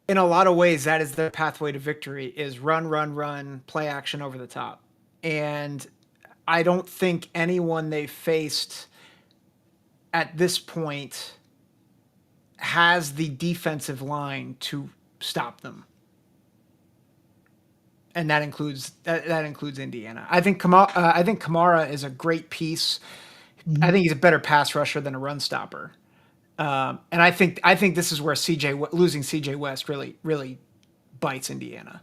in a lot of ways that is their pathway to victory is run, play action over the top. And I don't think anyone they faced at this point has the defensive line to stop them. And that includes Indiana. I think Kamara is a great piece. Mm-hmm. I think he's a better pass rusher than a run stopper. And I think this is where losing CJ West really bites Indiana.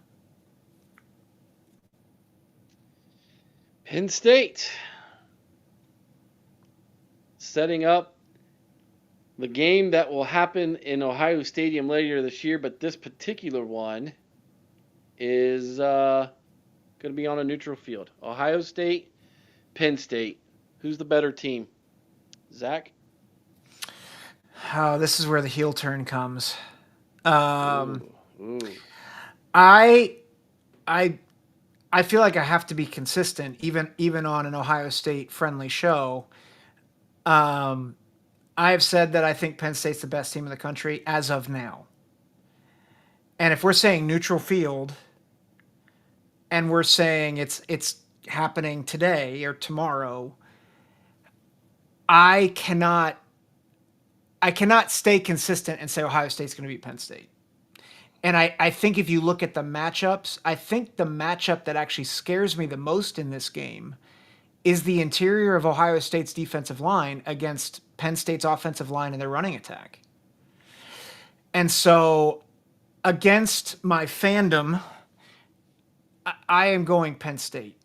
Penn State setting up the game that will happen in Ohio Stadium later this year, but this particular one is going to be on a neutral field. Ohio State, Penn State. Who's the better team? Zach? Oh, this is where the heel turn comes. Ooh. I feel like I have to be consistent, even on an Ohio State friendly show. I have said that I think Penn State's the best team in the country as of now. And if we're saying neutral field, and we're saying it's happening today or tomorrow, I cannot stay consistent and say Ohio State's going to beat Penn State. And I think if you look at the matchups, I think the matchup that actually scares me the most in this game is the interior of Ohio State's defensive line against Penn State's offensive line and their running attack. And so against my fandom, I am going Penn State.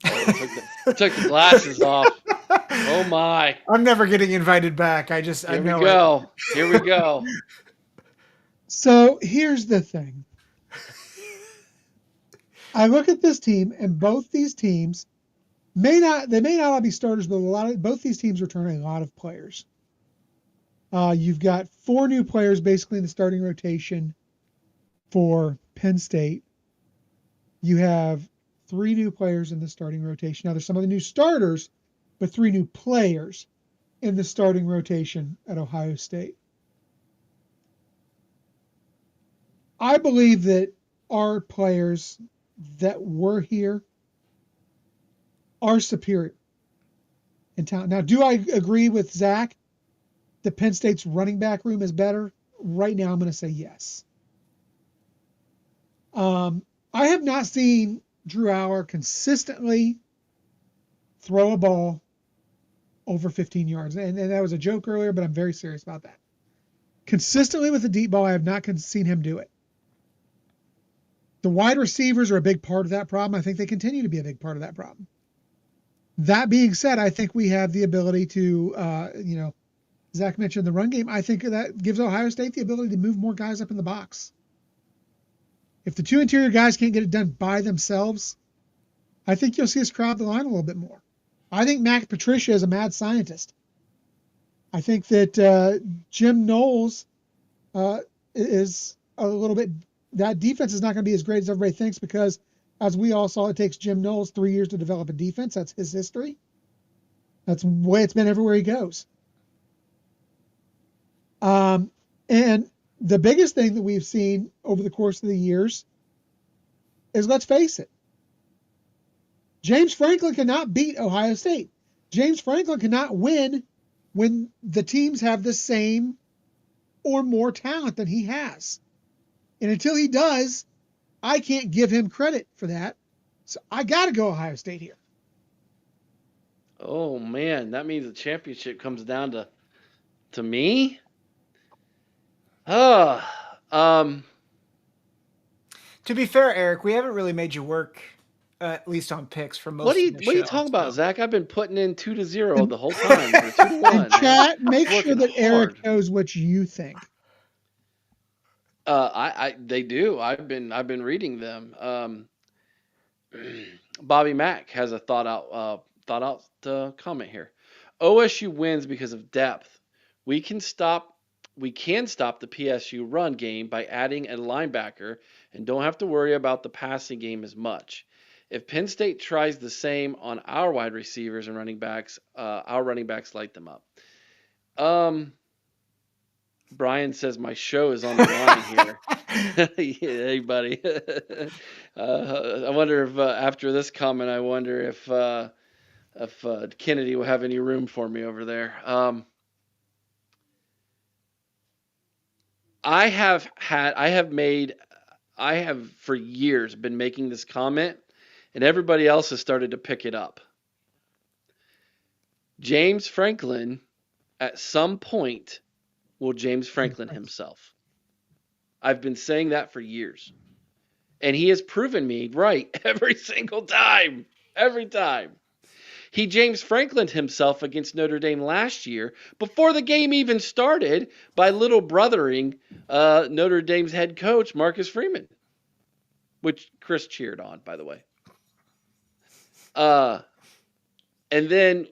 Took the glasses off. Oh my! I'm never getting invited back. I know it. Here we go. So here's the thing. I look at this team, and both these teams may not all be starters, but both these teams return a lot of players. You've got 4 new players basically in the starting rotation for Penn State. You have 3 new players in the starting rotation. Now, there's some of the new starters, but 3 new players in the starting rotation at Ohio State. I believe that our players that were here are superior in talent. Now, do I agree with Zach that Penn State's running back room is better? Right now, I'm going to say yes. I have not seen Drew Aller consistently throw a ball over 15 yards. And that was a joke earlier, but I'm very serious about that. Consistently with the deep ball, I have not seen him do it. The wide receivers are a big part of that problem. I think they continue to be a big part of that problem. That being said, I think we have the ability to, Zach mentioned the run game. I think that gives Ohio State the ability to move more guys up in the box. If the 2 interior guys can't get it done by themselves, I think you'll see us crowd the line a little bit more. I think Mac Patricia is a mad scientist. I think that Jim Knowles is a little bit. That defense is not going to be as great as everybody thinks because, as we all saw, it takes Jim Knowles 3 years to develop a defense. That's his history. That's the way it's been everywhere he goes. And the biggest thing that we've seen over the course of the years is, let's face it, James Franklin cannot beat Ohio State. James Franklin cannot win when the teams have the same or more talent than he has. And until he does, I can't give him credit for that. So I got to go Ohio State here. Oh man, that means the championship comes down to me. To be fair, Eric, we haven't really made you work at least on picks for most What are of you the What are you show, talking about, so. Zach? I've been putting in 2-0 And- the whole time, or 2-1. And chat, make sure Working that Eric hard. knows what you think. They do. I've been reading them. Bobby Mack has a thought out comment here. OSU wins because of depth. We can stop the PSU run game by adding a linebacker and don't have to worry about the passing game as much. If Penn State tries the same on our wide receivers and running backs, our running backs light them up. Brian says my show is on the line here. Hey, buddy. I wonder if after this comment, if Kennedy will have any room for me over there. I have for years been making this comment, and everybody else has started to pick it up. James Franklin, at some point, will James Franklin himself. I've been saying that for years. And he has proven me right every single time. Every time. He James Franklin himself against Notre Dame last year before the game even started by little brothering Notre Dame's head coach, Marcus Freeman, which Chris cheered on, by the way. And then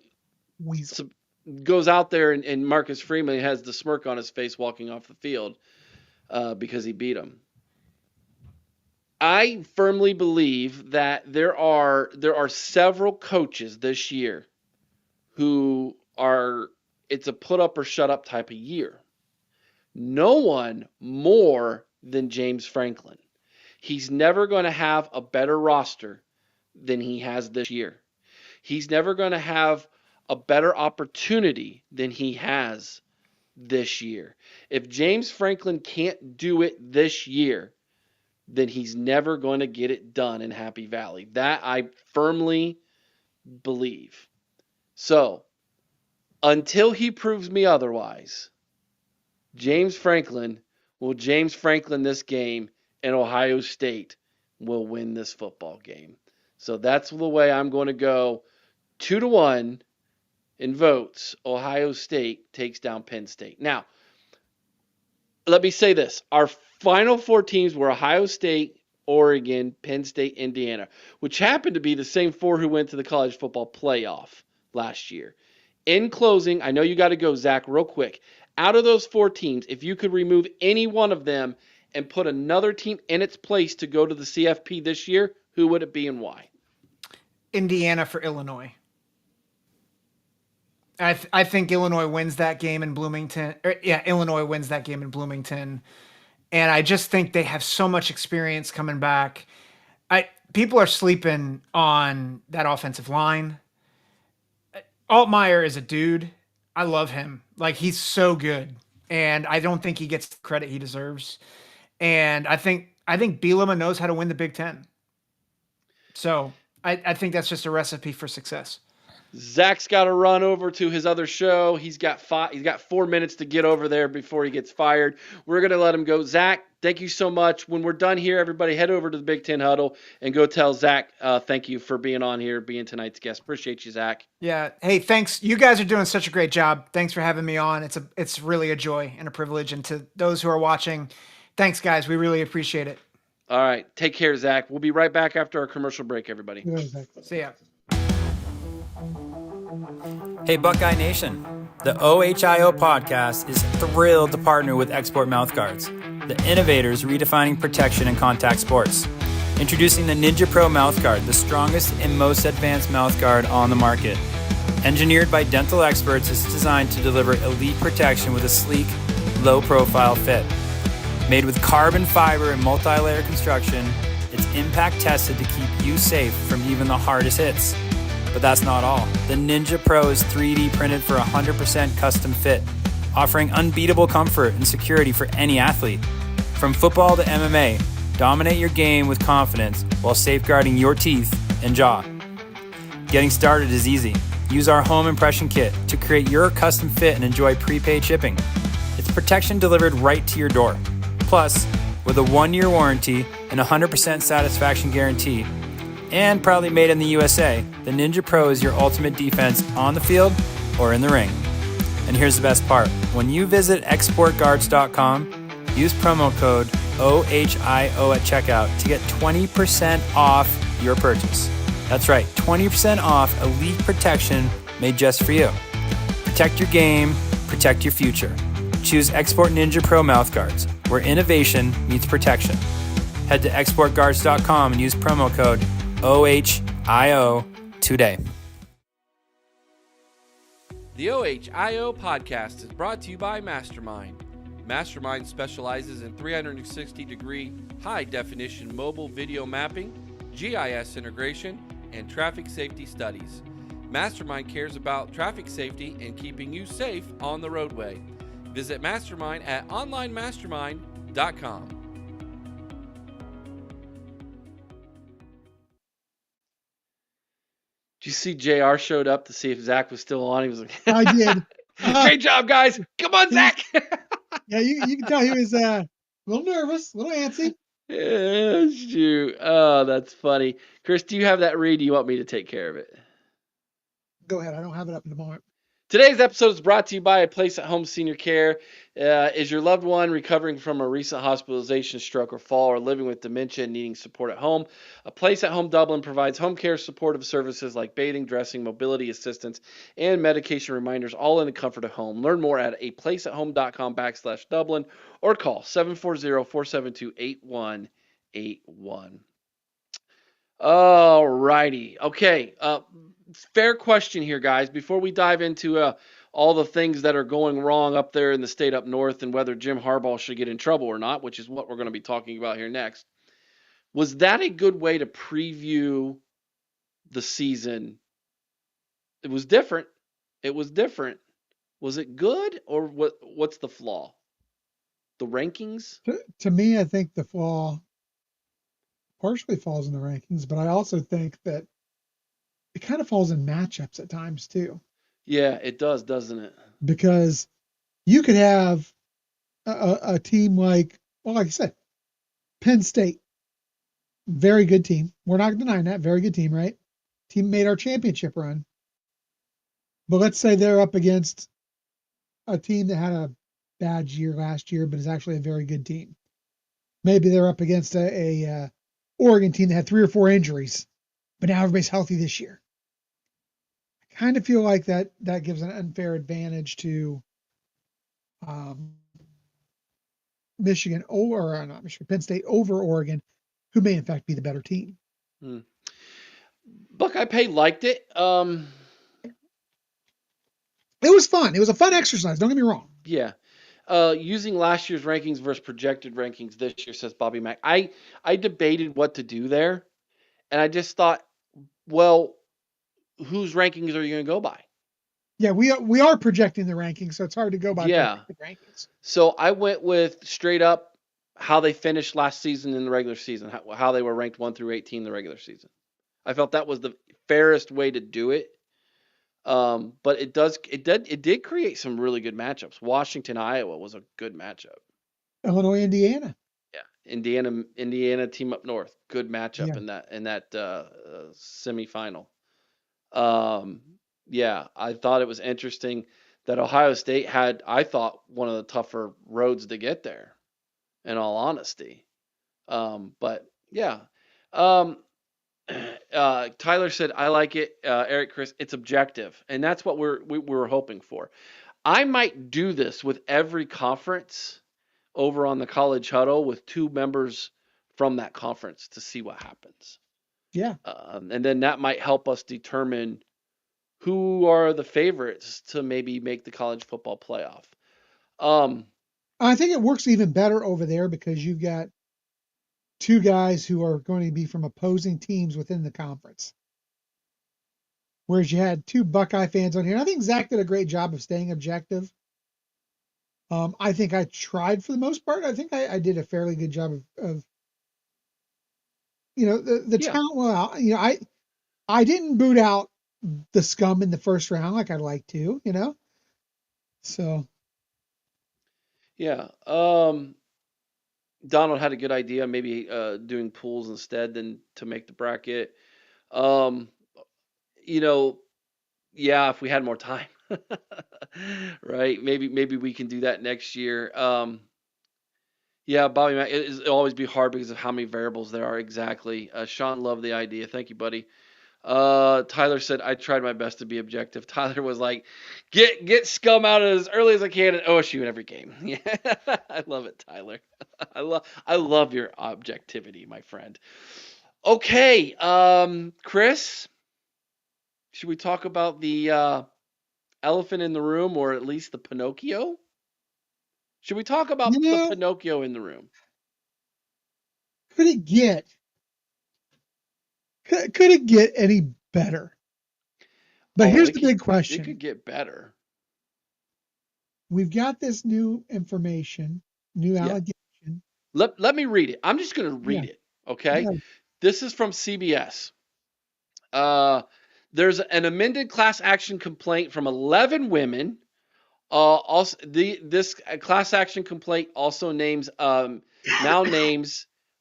goes out there and Marcus Freeman has the smirk on his face walking off the field because he beat him. I firmly believe that there are several coaches this year who are, it's a put up or shut up type of year. No one more than James Franklin. He's never going to have a better roster than he has this year. He's never going to have a better opportunity than he has this year. If James Franklin can't do it this year, then he's never going to get it done in Happy Valley. That I firmly believe. So, until he proves me otherwise, James Franklin will James Franklin this game, and Ohio State will win this football game. So that's the way I'm going to go. 2-1 in votes. Ohio State takes down Penn State. Now, let me say this. Our final four teams were Ohio State, Oregon, Penn State, Indiana, which happened to be the same four who went to the college football playoff last year. In closing, I know you got to go, Zach, real quick. Out of those four teams, if you could remove any one of them and put another team in its place to go to the CFP this year, who would it be and why? Indiana for Illinois. I think Illinois wins that game in Bloomington. Illinois wins that game in Bloomington. And I just think they have so much experience coming back. People are sleeping on that offensive line. Altmaier is a dude. I love him. Like, he's so good. And I don't think he gets the credit he deserves. And I think Bielema knows how to win the Big Ten. So I think that's just a recipe for success. Zach's got to run over to his other show. He's got 4 minutes to get over there before he gets fired. We're going to let him go. Zach, thank you so much. When we're done here, everybody head over to the Big Ten Huddle and go tell Zach thank you for being on here, being tonight's guest. Appreciate you, Zach. Yeah. Hey, thanks. You guys are doing such a great job. Thanks for having me on. It's really a joy and a privilege. And to those who are watching, thanks, guys. We really appreciate it. All right. Take care, Zach. We'll be right back after our commercial break, everybody. See ya. Hey, Buckeye Nation. The OHIO podcast is thrilled to partner with Export Mouthguards, the innovators redefining protection in contact sports. Introducing the Ninja Pro Mouthguard, the strongest and most advanced mouthguard on the market. Engineered by dental experts, it's designed to deliver elite protection with a sleek, low-profile fit. Made with carbon fiber and multi-layer construction, it's impact tested to keep you safe from even the hardest hits. But that's not all. The Ninja Pro is 3D printed for 100% custom fit, offering unbeatable comfort and security for any athlete. From football to MMA, dominate your game with confidence while safeguarding your teeth and jaw. Getting started is easy. Use our home impression kit to create your custom fit and enjoy prepaid shipping. It's protection delivered right to your door. Plus, with a 1-year warranty and 100% satisfaction guarantee, And proudly made in the USA, the Ninja Pro is your ultimate defense on the field or in the ring. And here's the best part. When you visit exportguards.com, use promo code OHIO at checkout to get 20% off your purchase. That's right, 20% off elite protection made just for you. Protect your game, protect your future. Choose Export Ninja Pro mouthguards, where innovation meets protection. Head to exportguards.com and use promo code OHIO today. The OHIO podcast is brought to you by Mastermind. Mastermind specializes in 360-degree high-definition mobile video mapping, GIS integration, and traffic safety studies. Mastermind cares about traffic safety and keeping you safe on the roadway. Visit Mastermind at onlinemastermind.com. Did you see JR showed up to see if Zach was still on? He was like, I did. Great job, guys. Come on, Zach. Yeah, you can tell he was a little nervous, a little antsy. Yeah, shoot. Oh, that's funny. Chris, do you have that read? Do you want me to take care of it? Go ahead. I don't have it up in the moment. Today's episode is brought to you by A Place at Home Senior Care. Is your loved one recovering from a recent hospitalization, stroke, or fall, or living with dementia and needing support at home? A Place at Home Dublin provides home care supportive services like bathing, dressing, mobility assistance, and medication reminders, all in the comfort of home. Learn more at aplaceathome.com/Dublin or call 740-472-8181. All righty. Okay. Fair question here, guys. Before we dive into all the things that are going wrong up there in the state up north and whether Jim Harbaugh should get in trouble or not, which is what we're going to be talking about here next, was that a good way to preview the season? It was different. It was different. Was it good, or what's the flaw? The rankings? To me, I think the flaw partially falls in the rankings, but I also think that it kind of falls in matchups at times too. Yeah, it does, doesn't it? Because you could have a team like I said, Penn State, very good team. We're not denying that, very good team, right? Team made our championship run. But let's say they're up against a team that had a bad year last year, but is actually a very good team. Maybe they're up against a Oregon team that had 3 or 4 injuries, but now everybody's healthy this year. I kind of feel like that gives an unfair advantage to Michigan, or not Michigan, Penn State over Oregon, who may in fact be the better team. Buckeye Pay liked it. It was fun. It was a fun exercise. Don't get me wrong. Yeah. Using last year's rankings versus projected rankings this year, says Bobby Mack. I debated what to do there, and I just thought, well, whose rankings are you going to go by? Yeah, we are projecting the rankings, so it's hard to go by projected rankings. So I went with straight up how they finished last season in the regular season, how they were ranked 1 through 18 in the regular season. I felt that was the fairest way to do it. But it did create some really good matchups. Washington, Iowa was a good matchup. Illinois, Indiana. Yeah, Indiana team up north, good matchup in that semifinal. Yeah, I thought it was interesting that Ohio State had, I thought, one of the tougher roads to get there, in all honesty. But yeah. Tyler said, I like it. Eric, Chris, it's objective. And that's what we're hoping for. I might do this with every conference over on the College Huddle with 2 members from that conference to see what happens. Yeah. And then that might help us determine who are the favorites to maybe make the college football playoff. I think it works even better over there because you've got 2 guys who are going to be from opposing teams within the conference. Whereas you had 2 Buckeye fans on here. I think Zach did a great job of staying objective. I think I tried for the most part. I think I did a fairly good job of the talent. Well, I didn't boot out the scum in the first round like I'd like to, So. Yeah. Donald had a good idea, maybe doing pools instead than to make the bracket. Um, you know, yeah, if we had more time, right? Maybe we can do that next year. Yeah, Bobby Mack, it'll always be hard because of how many variables there are. Exactly. Sean loved the idea. Thank you, buddy. Tyler said I tried my best to be objective. Tyler was like, get scum out as early as I can at OSU in every game. Yeah, I love it, Tyler. I love your objectivity, my friend. Okay, Chris, should we talk about the elephant in the room, or at least the Pinocchio? Should we talk You about the know, Pinocchio in the room? could it get could it get any better? But Oh, here's it the could big it could question. get better. We've got this new information, new Yeah. allegation. Let me read it. I'm just going to Yeah, read it, okay? yeah. This is from CBS. Uh, there's an amended class action complaint from 11 women. Also, this class action complaint also names Jim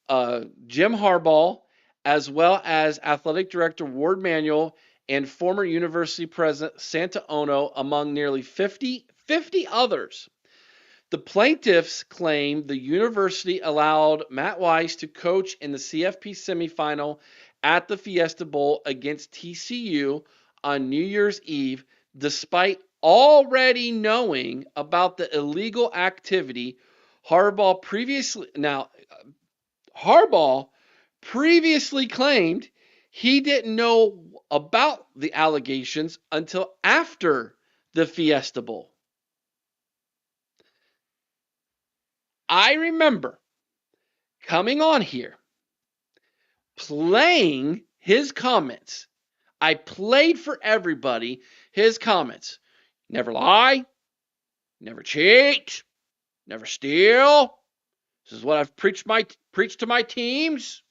Harbaugh, as well as athletic director Ward Manuel and former university president Santa Ono, among nearly 50 others. The plaintiffs claim the university allowed Matt Weiss to coach in the CFP semifinal at the Fiesta Bowl against TCU on New Year's Eve, despite already knowing about the illegal activity. Harbaugh previously claimed he didn't know about the allegations until after the Fiesta Bowl. I remember coming on here, playing his comments. I played for everybody his comments. Never lie, never cheat, never steal. This is what I've preached to my teams.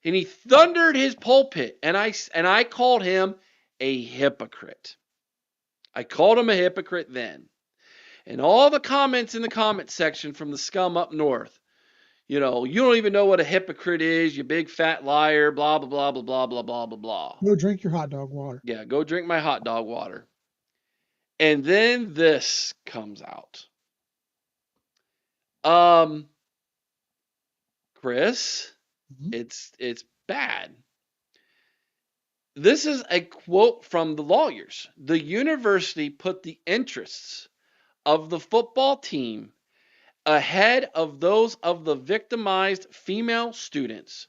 And he thundered his pulpit, and I called him a hypocrite. I called him a hypocrite then. And all the comments in the comment section from the scum up north, you don't even know what a hypocrite is, you big fat liar, blah, blah, blah, blah, blah, blah, blah, blah, blah. Go drink your hot dog water. Yeah, go drink my hot dog water. And then this comes out. Chris, it's bad. This is a quote from the lawyers. The university put the interests of the football team ahead of those of the victimized female students,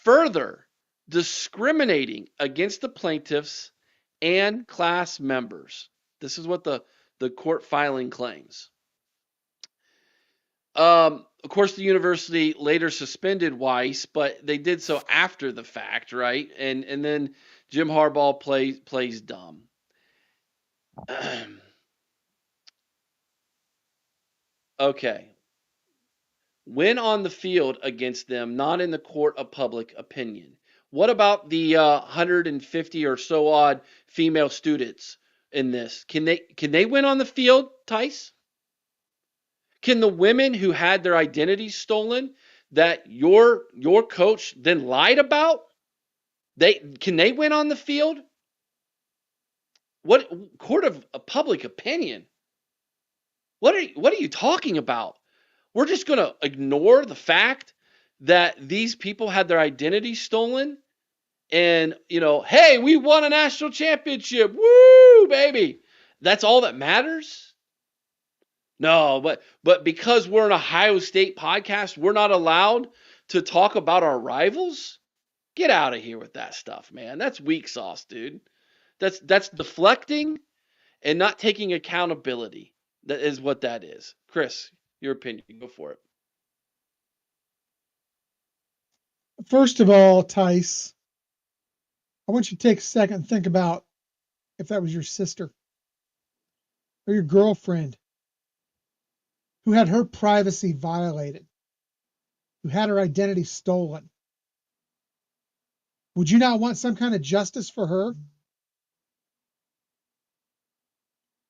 further discriminating against the plaintiffs and class members. This is what the court filing claims. Of course, the university later suspended Weiss, but they did so after the fact, right? And then Jim Harbaugh plays dumb. Okay. When on the field against them, not in the court of public opinion. What about the 150 or so odd female students in this? Can they win on the field, Tice? Can the women who had their identities stolen that your coach then lied about, can they win on the field? What court of public opinion? What are you talking about? We're just going to ignore the fact that these people had their identity stolen and, hey, we won a national championship. Woo, baby. That's all that matters? No, but because we're an Ohio State podcast, we're not allowed to talk about our rivals? Get out of here with that stuff, man. That's weak sauce, dude. That's deflecting and not taking accountability. That is what that is. Chris, your opinion. Go for it. First of all, Tice, I want you to take a second and think about if that was your sister or your girlfriend who had her privacy violated, who had her identity stolen. Would you not want some kind of justice for her?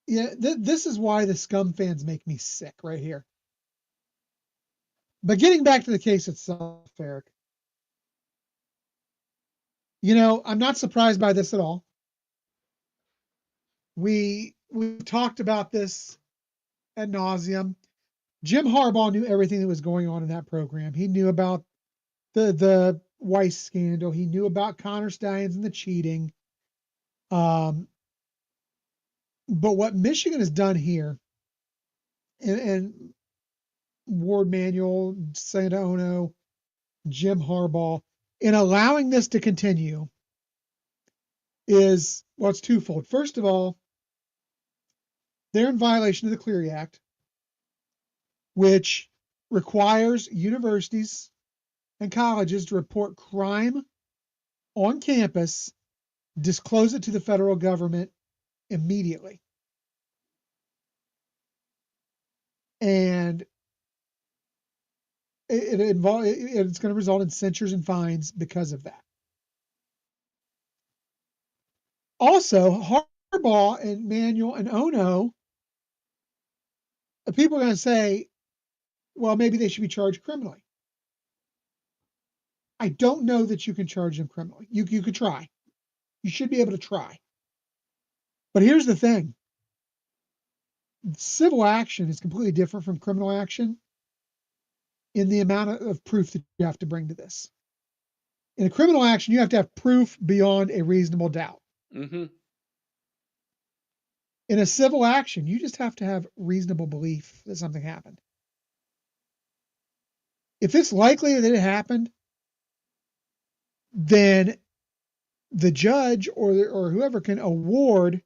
Yeah, this is why the scum fans make me sick right here. But getting back to the case itself, Eric, I'm not surprised by this at all. We talked about this ad nauseum. Jim Harbaugh knew everything that was going on in that program. He knew about the Weiss scandal. He knew about Connor Stalions and the cheating. But what Michigan has done here, and Ward Manuel, Santa Ono, Jim Harbaugh, in allowing this to continue is, well, it's twofold. First of all, they're in violation of the Clery Act, which requires universities and colleges to report crime on campus, disclose it to the federal government immediately. And it's going to result in censures and fines because of that. Also, Harbaugh and Manuel and Ono, people are going to say, well, maybe they should be charged criminally. I don't know that you can charge them criminally. You could try. You should be able to try. But here's the thing. Civil action is completely different from criminal action in the amount of proof that you have to bring to this. In a criminal action, you have to have proof beyond a reasonable doubt. Mm-hmm. In a civil action, you just have to have reasonable belief that something happened. If it's likely that it happened, then the judge or whoever can award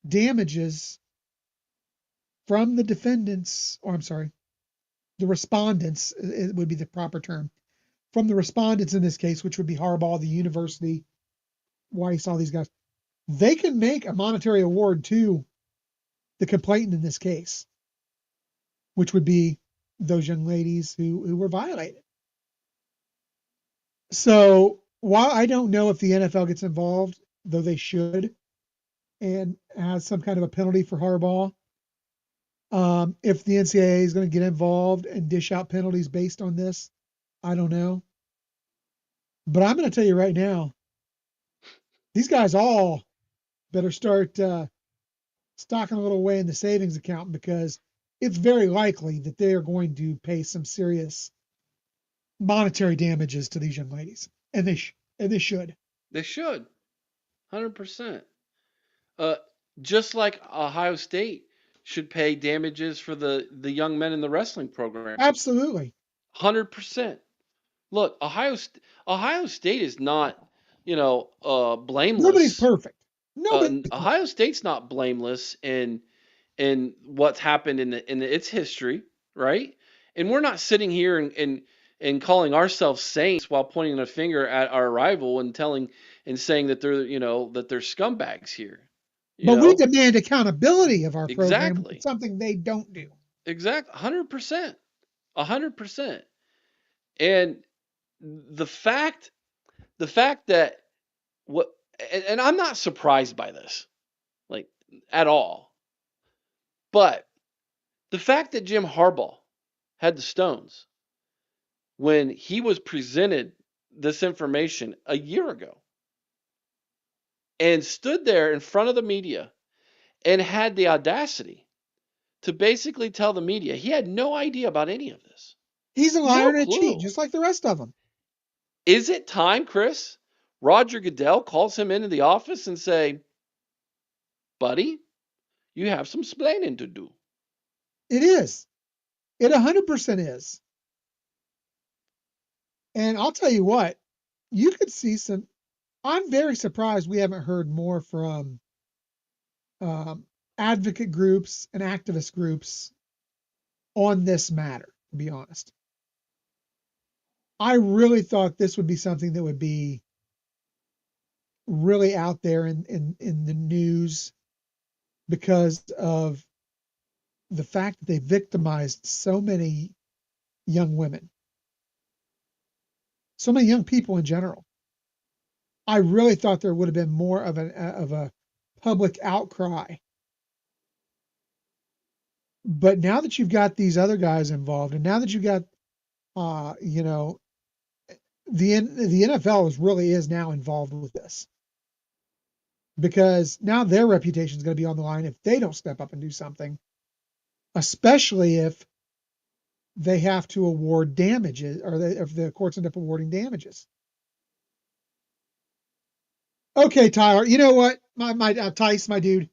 damages from the defendants, or I'm sorry, the respondents, it would be the proper term, from the respondents in this case, which would be Harbaugh, the university, Weiss, all these guys. They can make a monetary award to the complainant in this case, which would be those young ladies who were violated. So while I don't know if the NFL gets involved, though they should, and has some kind of a penalty for Harbaugh, if the NCAA is going to get involved and dish out penalties based on this, I don't know. But I'm going to tell you right now, these guys all better start stocking a little away in the savings account, because it's very likely that they are going to pay some serious monetary damages to these young ladies, and they should. They should, 100%. Just like Ohio State should pay damages for the young men in the wrestling program. Absolutely. 100%. Look, Ohio State is not, blameless. Nobody's perfect. Ohio State's not blameless in what's happened in its history, right? And we're not sitting here and calling ourselves saints while pointing a finger at our rival and saying that they're scumbags here. But we demand accountability of our program. Exactly. It's something they don't do. Exactly. 100%. 100%. And the fact that and I'm not surprised by this, like, at all. But the fact that Jim Harbaugh had the stones when he was presented this information a year ago and stood there in front of the media and had the audacity to basically tell the media he had no idea about any of this. He's a liar and a cheat, just like the rest of them. Is it time, Chris, Roger Goodell calls him into the office and say, buddy, you have some splaining to do? It is. It 100% is. And I'll tell you what, you could see some. I'm very surprised we haven't heard more from advocate groups and activist groups on this matter, to be honest. I really thought this would be something that would be really out there in the news, because of the fact that they victimized so many young women, so many young people in general. I really thought there would have been more of a public outcry. But now that you've got these other guys involved, and now that you've got the NFL really is now involved with this, because now their reputation is going to be on the line if they don't step up and do something, especially if they have to award damages, or if the courts end up awarding damages. Okay, Tyler, you know what? Tice, my dude,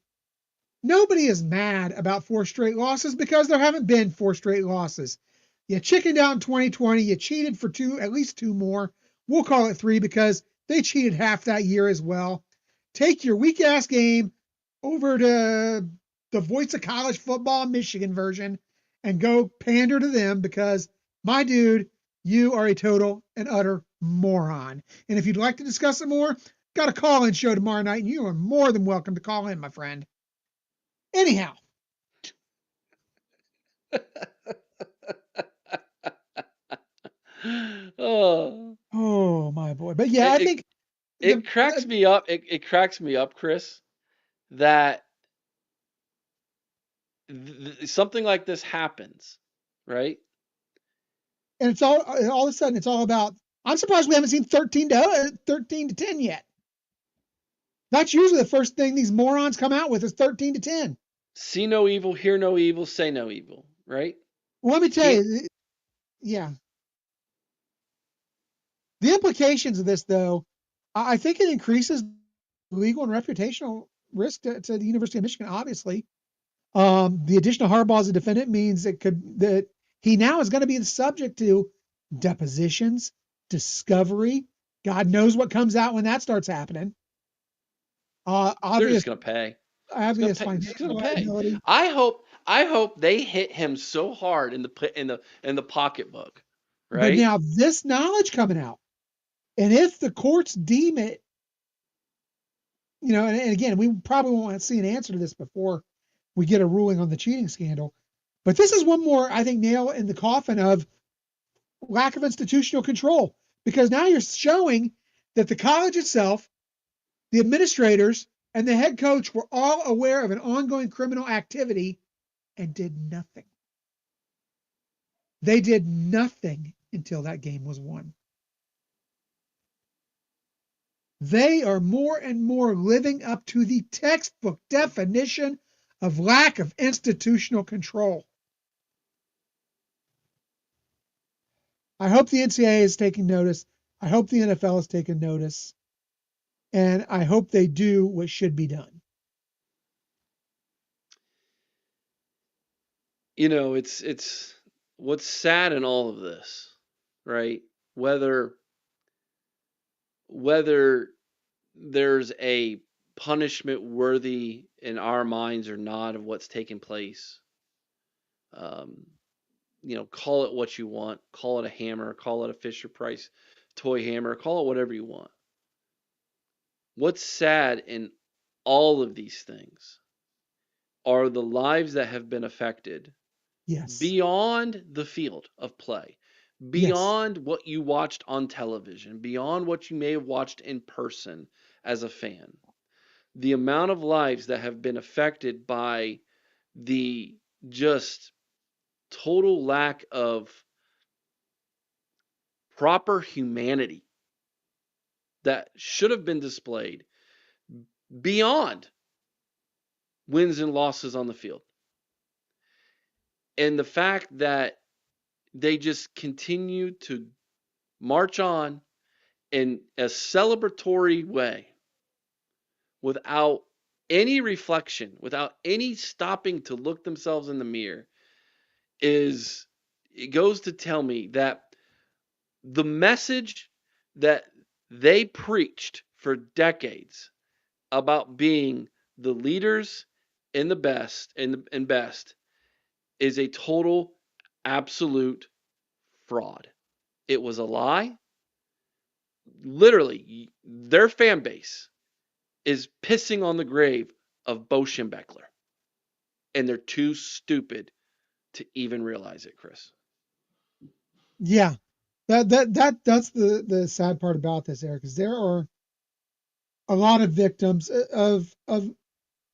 nobody is mad about 4 straight losses because there haven't been 4 straight losses. You chickened out in 2020. You cheated for at least 2 more. We'll call it 3 because they cheated half that year as well. Take your weak ass game over to the Voice of College Football Michigan version and go pander to them, because, my dude, you are a total and utter moron. And if you'd like to discuss it more, got a call-in show tomorrow night, and you are more than welcome to call in, my friend. Anyhow. Oh my boy. But yeah, I think it cracks me up. It cracks me up, Chris, that something like this happens, right? And it's all of a sudden it's all about, I'm surprised we haven't seen 13 to 10 yet. That's usually the first thing these morons come out with, is 13 to 10. See no evil, hear no evil, say no evil, right? Well, let me tell you, yeah. The implications of this, though, I think it increases legal and reputational risk to the University of Michigan, obviously. The addition of Harbaugh as a defendant means that he now is going to be the subject to depositions, discovery. God knows what comes out when that starts happening. They're just going to pay. Obvious financial liability. I hope they hit him so hard in the pocketbook, right? But now this knowledge coming out, and if the courts deem it, and again, we probably won't see an answer to this before we get a ruling on the cheating scandal. But this is one more, I think, nail in the coffin of lack of institutional control, because now you're showing that the college itself, the administrators, and the head coach were all aware of an ongoing criminal activity and did nothing. They did nothing until that game was won. They are more and more living up to the textbook definition of lack of institutional control. I hope the NCAA is taking notice. I hope the NFL is taking notice. And I hope they do what should be done. It's what's sad in all of this, right? Whether there's a punishment worthy in our minds or not of what's taken place. Call it what you want. Call it a hammer. Call it a Fisher Price toy hammer. Call it whatever you want. What's sad in all of these things are the lives that have been affected. Yes. Beyond the field of play, beyond what you watched on television, beyond what you may have watched in person as a fan. The amount of lives that have been affected by the just total lack of proper humanity that should have been displayed beyond wins and losses on the field. And the fact that they just continue to march on in a celebratory way without any reflection, without any stopping to look themselves in the mirror, it goes to tell me that the message that they preached for decades about being the leaders and the best and best is a total, absolute fraud. It was a lie. Literally, their fan base is pissing on the grave of Bo Schembechler. And they're too stupid to even realize it, Chris. Yeah. That's the sad part about this, Eric, is there are a lot of victims of a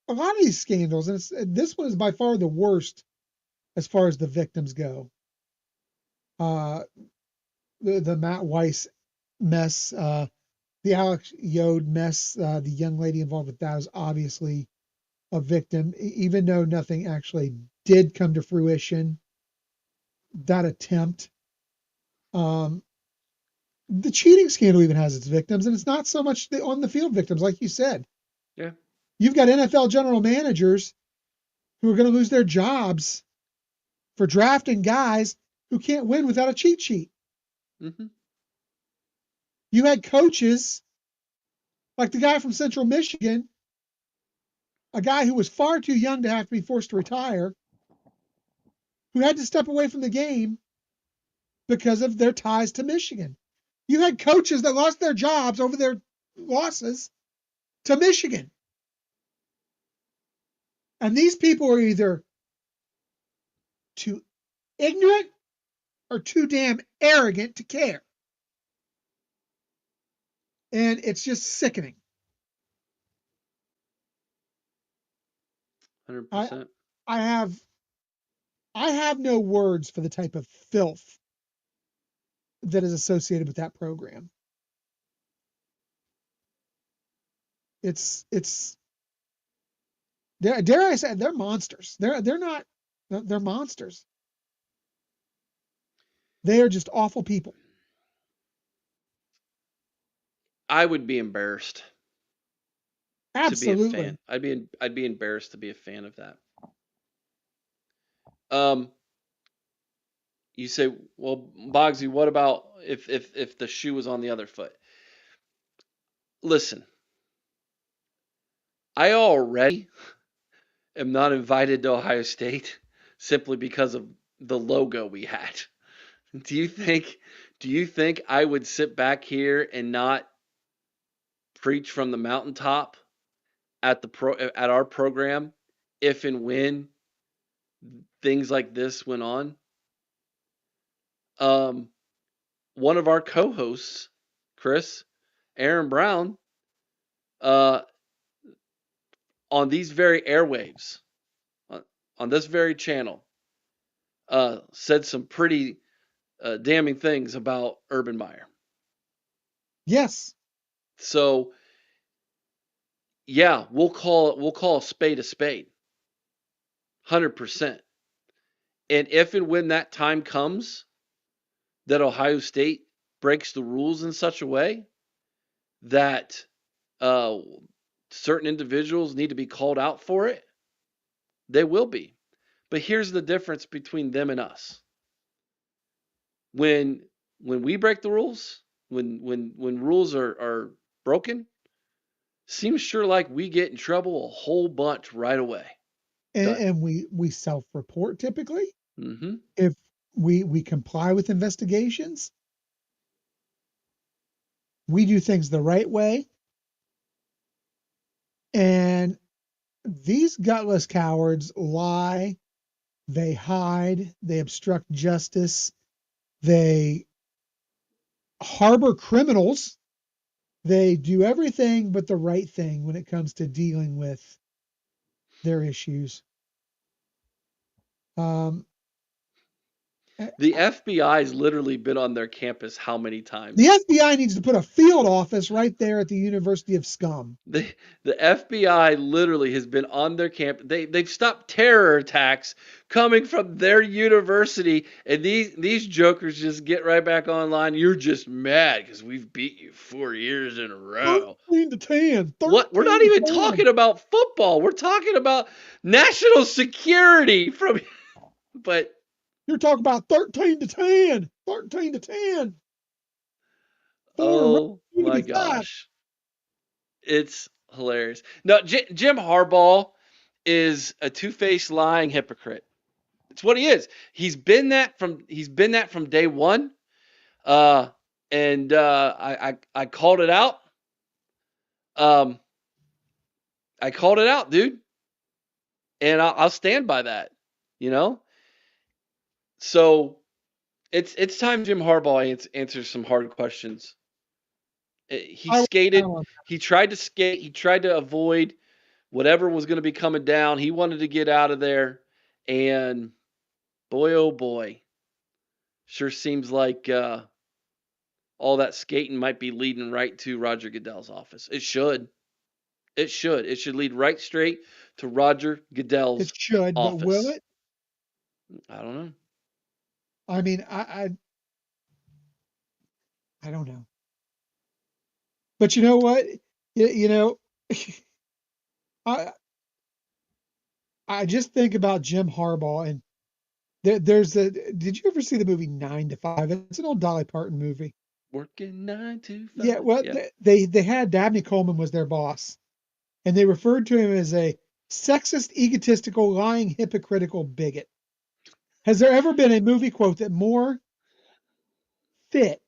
lot of these scandals, and this one is by far the worst as far as the victims go. The Matt Weiss mess, the Alex Yode mess, the young lady involved with that is obviously a victim, even though nothing actually did come to fruition. That attempt, um, the cheating scandal even has its victims, and it's not so much the on the field victims, like you said. Yeah. You've got NFL general managers who are going to lose their jobs for drafting guys who can't win without a cheat sheet. Mm-hmm. You had coaches like the guy from Central Michigan, a guy who was far too young to have to be forced to retire, who had to step away from the game because of their ties to Michigan. You had coaches that lost their jobs over their losses to Michigan. And these people are either too ignorant or too damn arrogant to care. And it's just sickening. 100%. I have no words for the type of filth that is associated with that program. It's dare I say they're monsters. They're monsters. They are just awful people. I would be embarrassed Absolutely. to be a fan. I'd be embarrassed to be a fan of that. You say, well, Boggsy, what about if the shoe was on the other foot? Listen, I already am not invited to Ohio State simply because of the logo we had. Do you think I would sit back here and not preach from the mountaintop at our program if and when things like this went on? One of our co-hosts, Chris, Aaron Brown, on these very airwaves, on this very channel, said some pretty damning things about Urban Meyer. Yes. So, yeah, we'll call a spade a spade. 100%. And if and when that time comes that Ohio State breaks the rules in such a way that certain individuals need to be called out for it, they will be. But here's the difference between them and us. When we break the rules, when rules are broken, seems sure like we get in trouble a whole bunch right away. And we self-report typically. Mm-hmm. If we comply with investigations, we do things the right way. And these gutless cowards lie, they hide, they obstruct justice, they harbor criminals, they do everything but the right thing when it comes to dealing with their issues. The FBI's literally been on their campus how many times? The FBI needs to put a field office right there at the University of Scum. The FBI literally has been on their campus. They've stopped terror attacks coming from their university, and these jokers just get right back online. You're just mad because we've beat you 4 years in a row. 13-10. What? We're not even talking about football. We're talking about national security but you're talking about 13-10. 13-10. Oh my gosh. It's hilarious. No, Jim Harbaugh is a two-faced lying hypocrite. It's what he is. He's been that from day one. I called it out. I called it out, dude. And I'll stand by that, you know? So it's time Jim Harbaugh answers some hard questions. He skated. He tried to skate. He tried to avoid whatever was going to be coming down. He wanted to get out of there. And boy, oh boy, sure seems like all that skating might be leading right to Roger Goodell's office. It should. It should. It should lead right straight to Roger Goodell's It should, but will office. it? I don't know. I mean, I don't know. But you know what? You know, I I just think about Jim Harbaugh and there's a. Did you ever see the movie 9 to 5? It's an old Dolly Parton movie. Working 9 to 5. Yeah, well, Yeah. they had Dabney Coleman was their boss, and they referred to him as a sexist, egotistical, lying, hypocritical bigot. Has there ever been a movie quote that more fit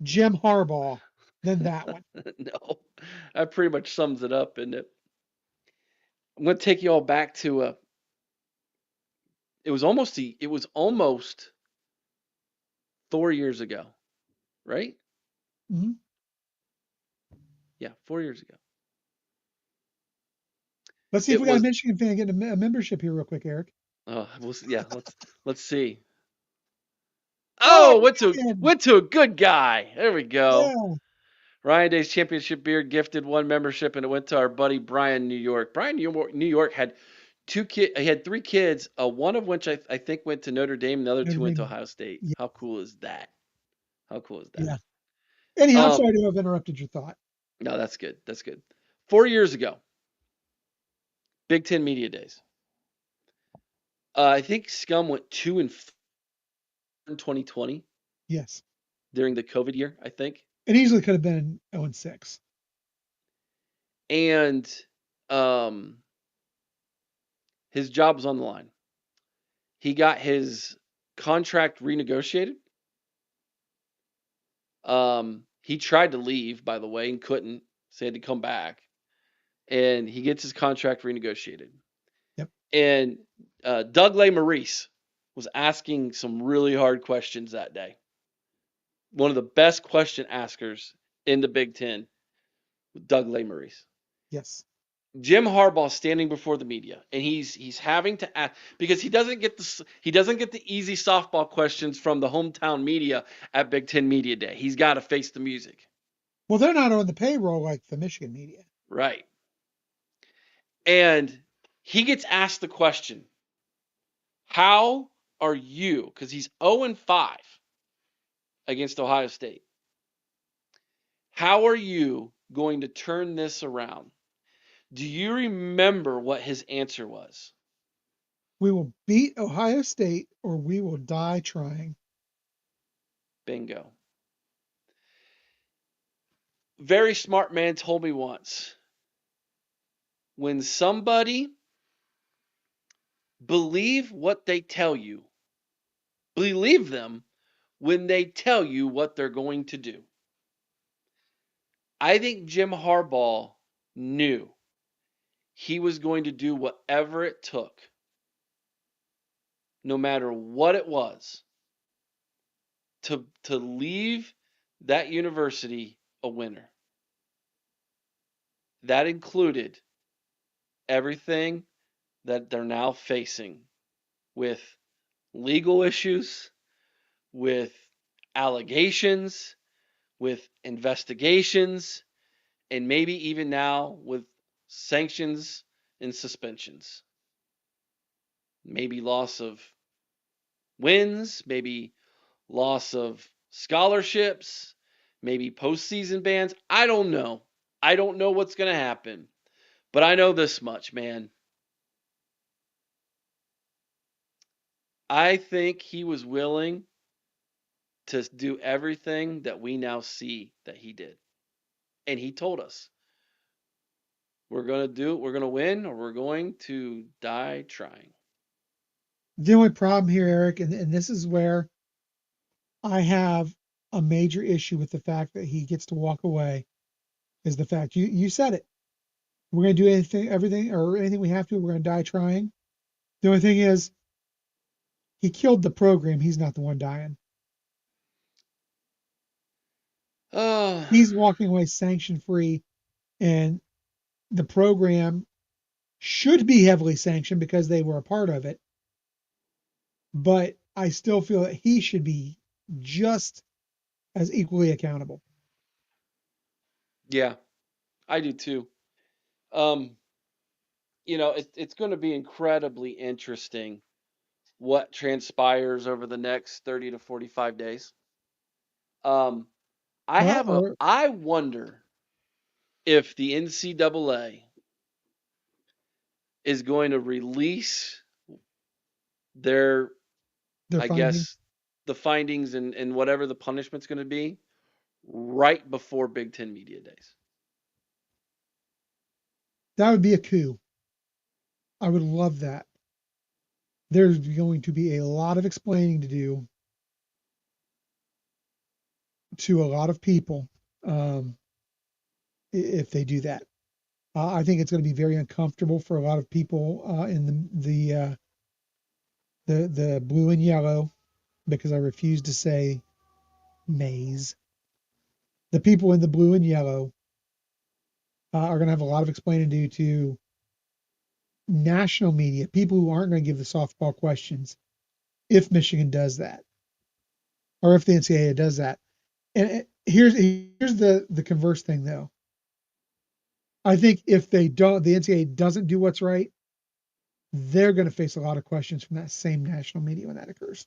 Jim Harbaugh than that one? No, that pretty much sums it up, isn't it? I'm going to take you all back to it was almost 4 years ago, right? Mhm. Yeah, 4 years ago. Let's see if It we got a was. Michigan fan getting a membership here real quick, Eric. Yeah. Let's see. Oh, Oh, man. went to a good guy. There we go. Yeah. Ryan Day's Championship Beer gifted one membership, and it went to our buddy Brian, New York. Brian, New York had he had 3 kids, one of which I think went to Notre Dame, and the other Notre 2 went to Dame. Ohio State. Yeah. How cool is that? How cool is that? Yeah. Anyhow, I'm Um, sorry to have interrupted your thought. no, that's good. That's good. 4 years ago, Big Ten Media Days. I think Scum went 2-4 in 2020 Yes. during the COVID year, I think. It easily could have been 0-6. And his job was on the line. He got his contract renegotiated. He tried to leave, by the way, and couldn't, so he had to come back. And he gets his contract renegotiated. Yep. And Doug Maurice was asking some really hard questions that day. One of the best question askers in the Big Ten, Doug Maurice. Yes. Jim Harbaugh standing before the media, and he's having to ask because he doesn't get the easy softball questions from the hometown media at Big Ten Media Day. He's got to face the music. Well, they're not on the payroll like the Michigan media. Right. And he gets asked the question, how are you, because he's 0-5 against Ohio State, how are you going to turn this around? Do you remember what his answer was? We will beat Ohio State or we will die trying. Bingo. Very smart man told me once, when somebody believe what they tell you, believe them when they tell you what they're going to do. I think Jim Harbaugh knew he was going to do whatever it took, no matter what it was, to leave that university a winner. That included everything that they're now facing with legal issues, with allegations, with investigations, and maybe even now with sanctions and suspensions. Maybe loss of wins, maybe loss of scholarships, maybe postseason bans. I don't know. I don't know what's going to happen. But I know this much, man. I think he was willing to do everything that we now see that he did. And he told us, we're going to do it, we're going to win, or we're going to die trying. The only problem here, Eric, and this is where I have a major issue with the fact that he gets to walk away, is the fact you said it. We're going to do anything we have to. We're going to die trying. The only thing is, he killed the program. He's not the one dying. Oh, He's walking away sanction free, and the program should be heavily sanctioned because they were a part of it. But I still feel that he should be just as equally accountable. Yeah, I do too. Um, it's going to be incredibly interesting what transpires over the next 30 to 45 days. Um, Well, I wonder if the NCAA is going to release their, their I findings. guess, the findings and whatever the punishment's going to be right before Big Ten Media Days. That would be a coup. I would love that. There's going to be a lot of explaining to do to a lot of people um, if they do that. I think it's going to be very uncomfortable for a lot of people in the blue and yellow, because I refuse to say maize. The people in the blue and yellow are going to have a lot of explaining to do to national media, people who aren't going to give the softball questions if Michigan does that, or if the NCAA does that. And here's the converse thing though. I think if they don't, the NCAA doesn't do what's right, they're going to face a lot of questions from that same national media when that occurs.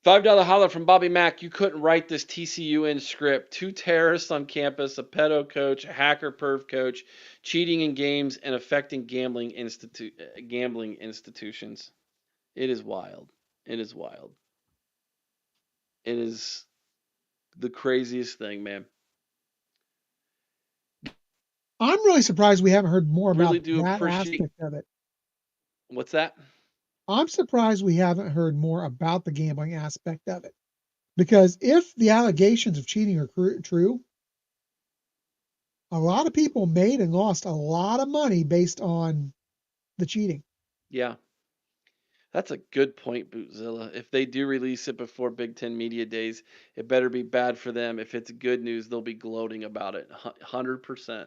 $5 holler from Bobby Mack. You couldn't write this TCUN script. 2 terrorists on campus, a pedo coach, a hacker perv coach, cheating in games and affecting gambling institutions. It is wild. It is wild. It is the craziest thing, man. I'm really surprised we haven't heard more Really about do that appreciate. aspect of it. What's that? I'm surprised we haven't heard more about the gambling aspect of it. Because if the allegations of cheating are true, a lot of people made and lost a lot of money based on the cheating. Yeah. That's a good point, Bootzilla. If they do release it before Big Ten Media Days, it better be bad for them. If it's good news, they'll be gloating about it. 100%.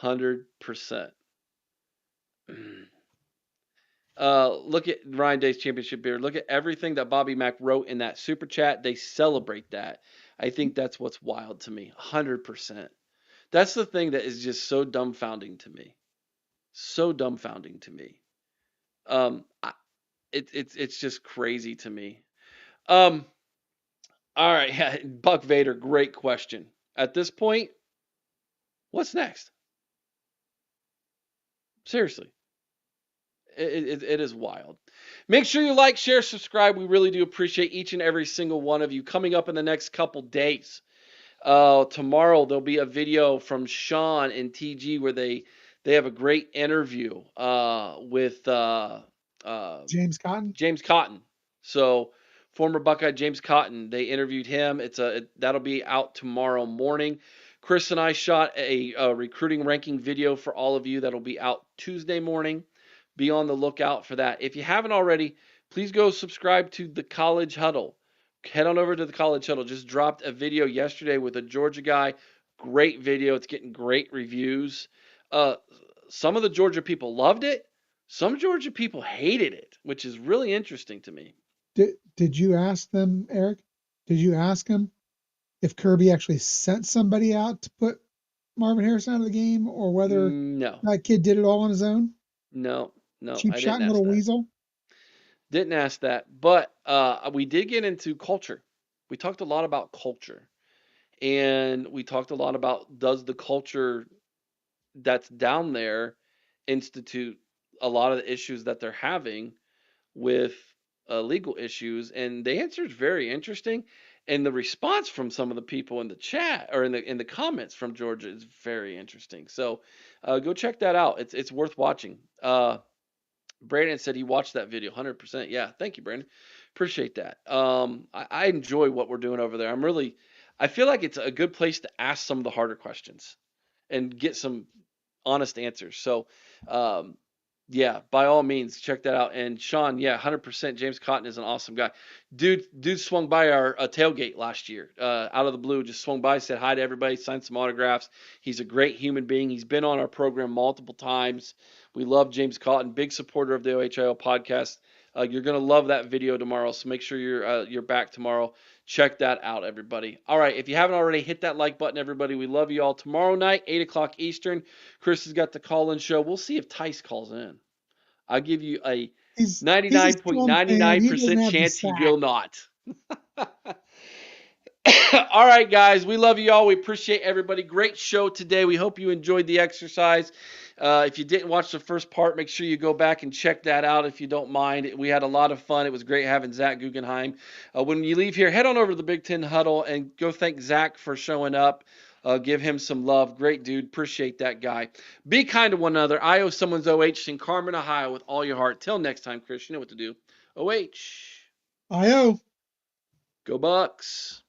100%. Look at Ryan Day's championship beer. Look at everything that Bobby Mack wrote in that super chat. They celebrate that. I think that's what's wild to me. 100%. That's the thing that is just so dumbfounding to me. So dumbfounding to me. It's just crazy to me. Um, all right, yeah, Buck Vader, great question. At this point, what's next? Seriously, it is wild. Make sure you like, share, subscribe. We really do appreciate each and every single one of you. Coming up in the next couple days, tomorrow there'll be a video from Sean and TG where they have a great interview with James Cotton. James Cotton. So former Buckeye James Cotton, they interviewed him. That'll be out tomorrow morning. Chris and I shot a recruiting ranking video for all of you that'll be out Tuesday morning. Be on the lookout for that. If you haven't already, please go subscribe to the College Huddle. Head on over to the College Huddle. Just dropped a video yesterday with a Georgia guy. Great video. It's getting great reviews. Some of the Georgia people loved it. Some Georgia people hated it, which is really interesting to me. Did you ask them, Eric? Did you ask them if Kirby actually sent somebody out to put Marvin Harrison out of the game, or whether that kid did it all on his own? No, Cheap I shot didn't little ask that. weasel. Didn't ask that, but we did get into culture. We talked a lot about culture, and we talked a lot about, does the culture that's down there institute a lot of the issues that they're having with legal issues? And the answer is very interesting, and the response from some of the people in the chat or in the comments from Georgia is very interesting. So go check that out. It's worth watching. Brandon said he watched that video. 100%. Yeah, thank you, Brandon. Appreciate that. I enjoy what we're doing over there. I feel like it's a good place to ask some of the harder questions and get some honest answers. So, yeah, by all means, check that out. And Sean, yeah, 100%. James Cotton is an awesome guy. Dude swung by our tailgate last year, out of the blue. Just swung by, said hi to everybody, signed some autographs. He's a great human being. He's been on our program multiple times. We love James Cotton, big supporter of the OHIO podcast. You're gonna love that video tomorrow, so make sure you're back tomorrow. Check that out, everybody. All right, if you haven't already, hit that like button, everybody. We love you all. Tomorrow night, 8 o'clock Eastern, Chris has got the call-in show. We'll see if Tice calls in. I'll give you a He's a Storm fan. He doesn't 99.99% have the chance he sack. will not. All right, guys. We love you all. We appreciate everybody. Great show today. We hope you enjoyed the exercise. If you didn't watch the first part, make sure you go back and check that out if you don't mind. We had a lot of fun. It was great having Zack Gugenheim. When you leave here, head on over to the Big Ten Huddle and go thank Zack for showing up. Give him some love. Great dude. Appreciate that guy. Be kind to one another. I owe someone's OH in Carmen, Ohio with all your heart. Till next time, Chris, you know what to do. OH. I-O. Go Bucks.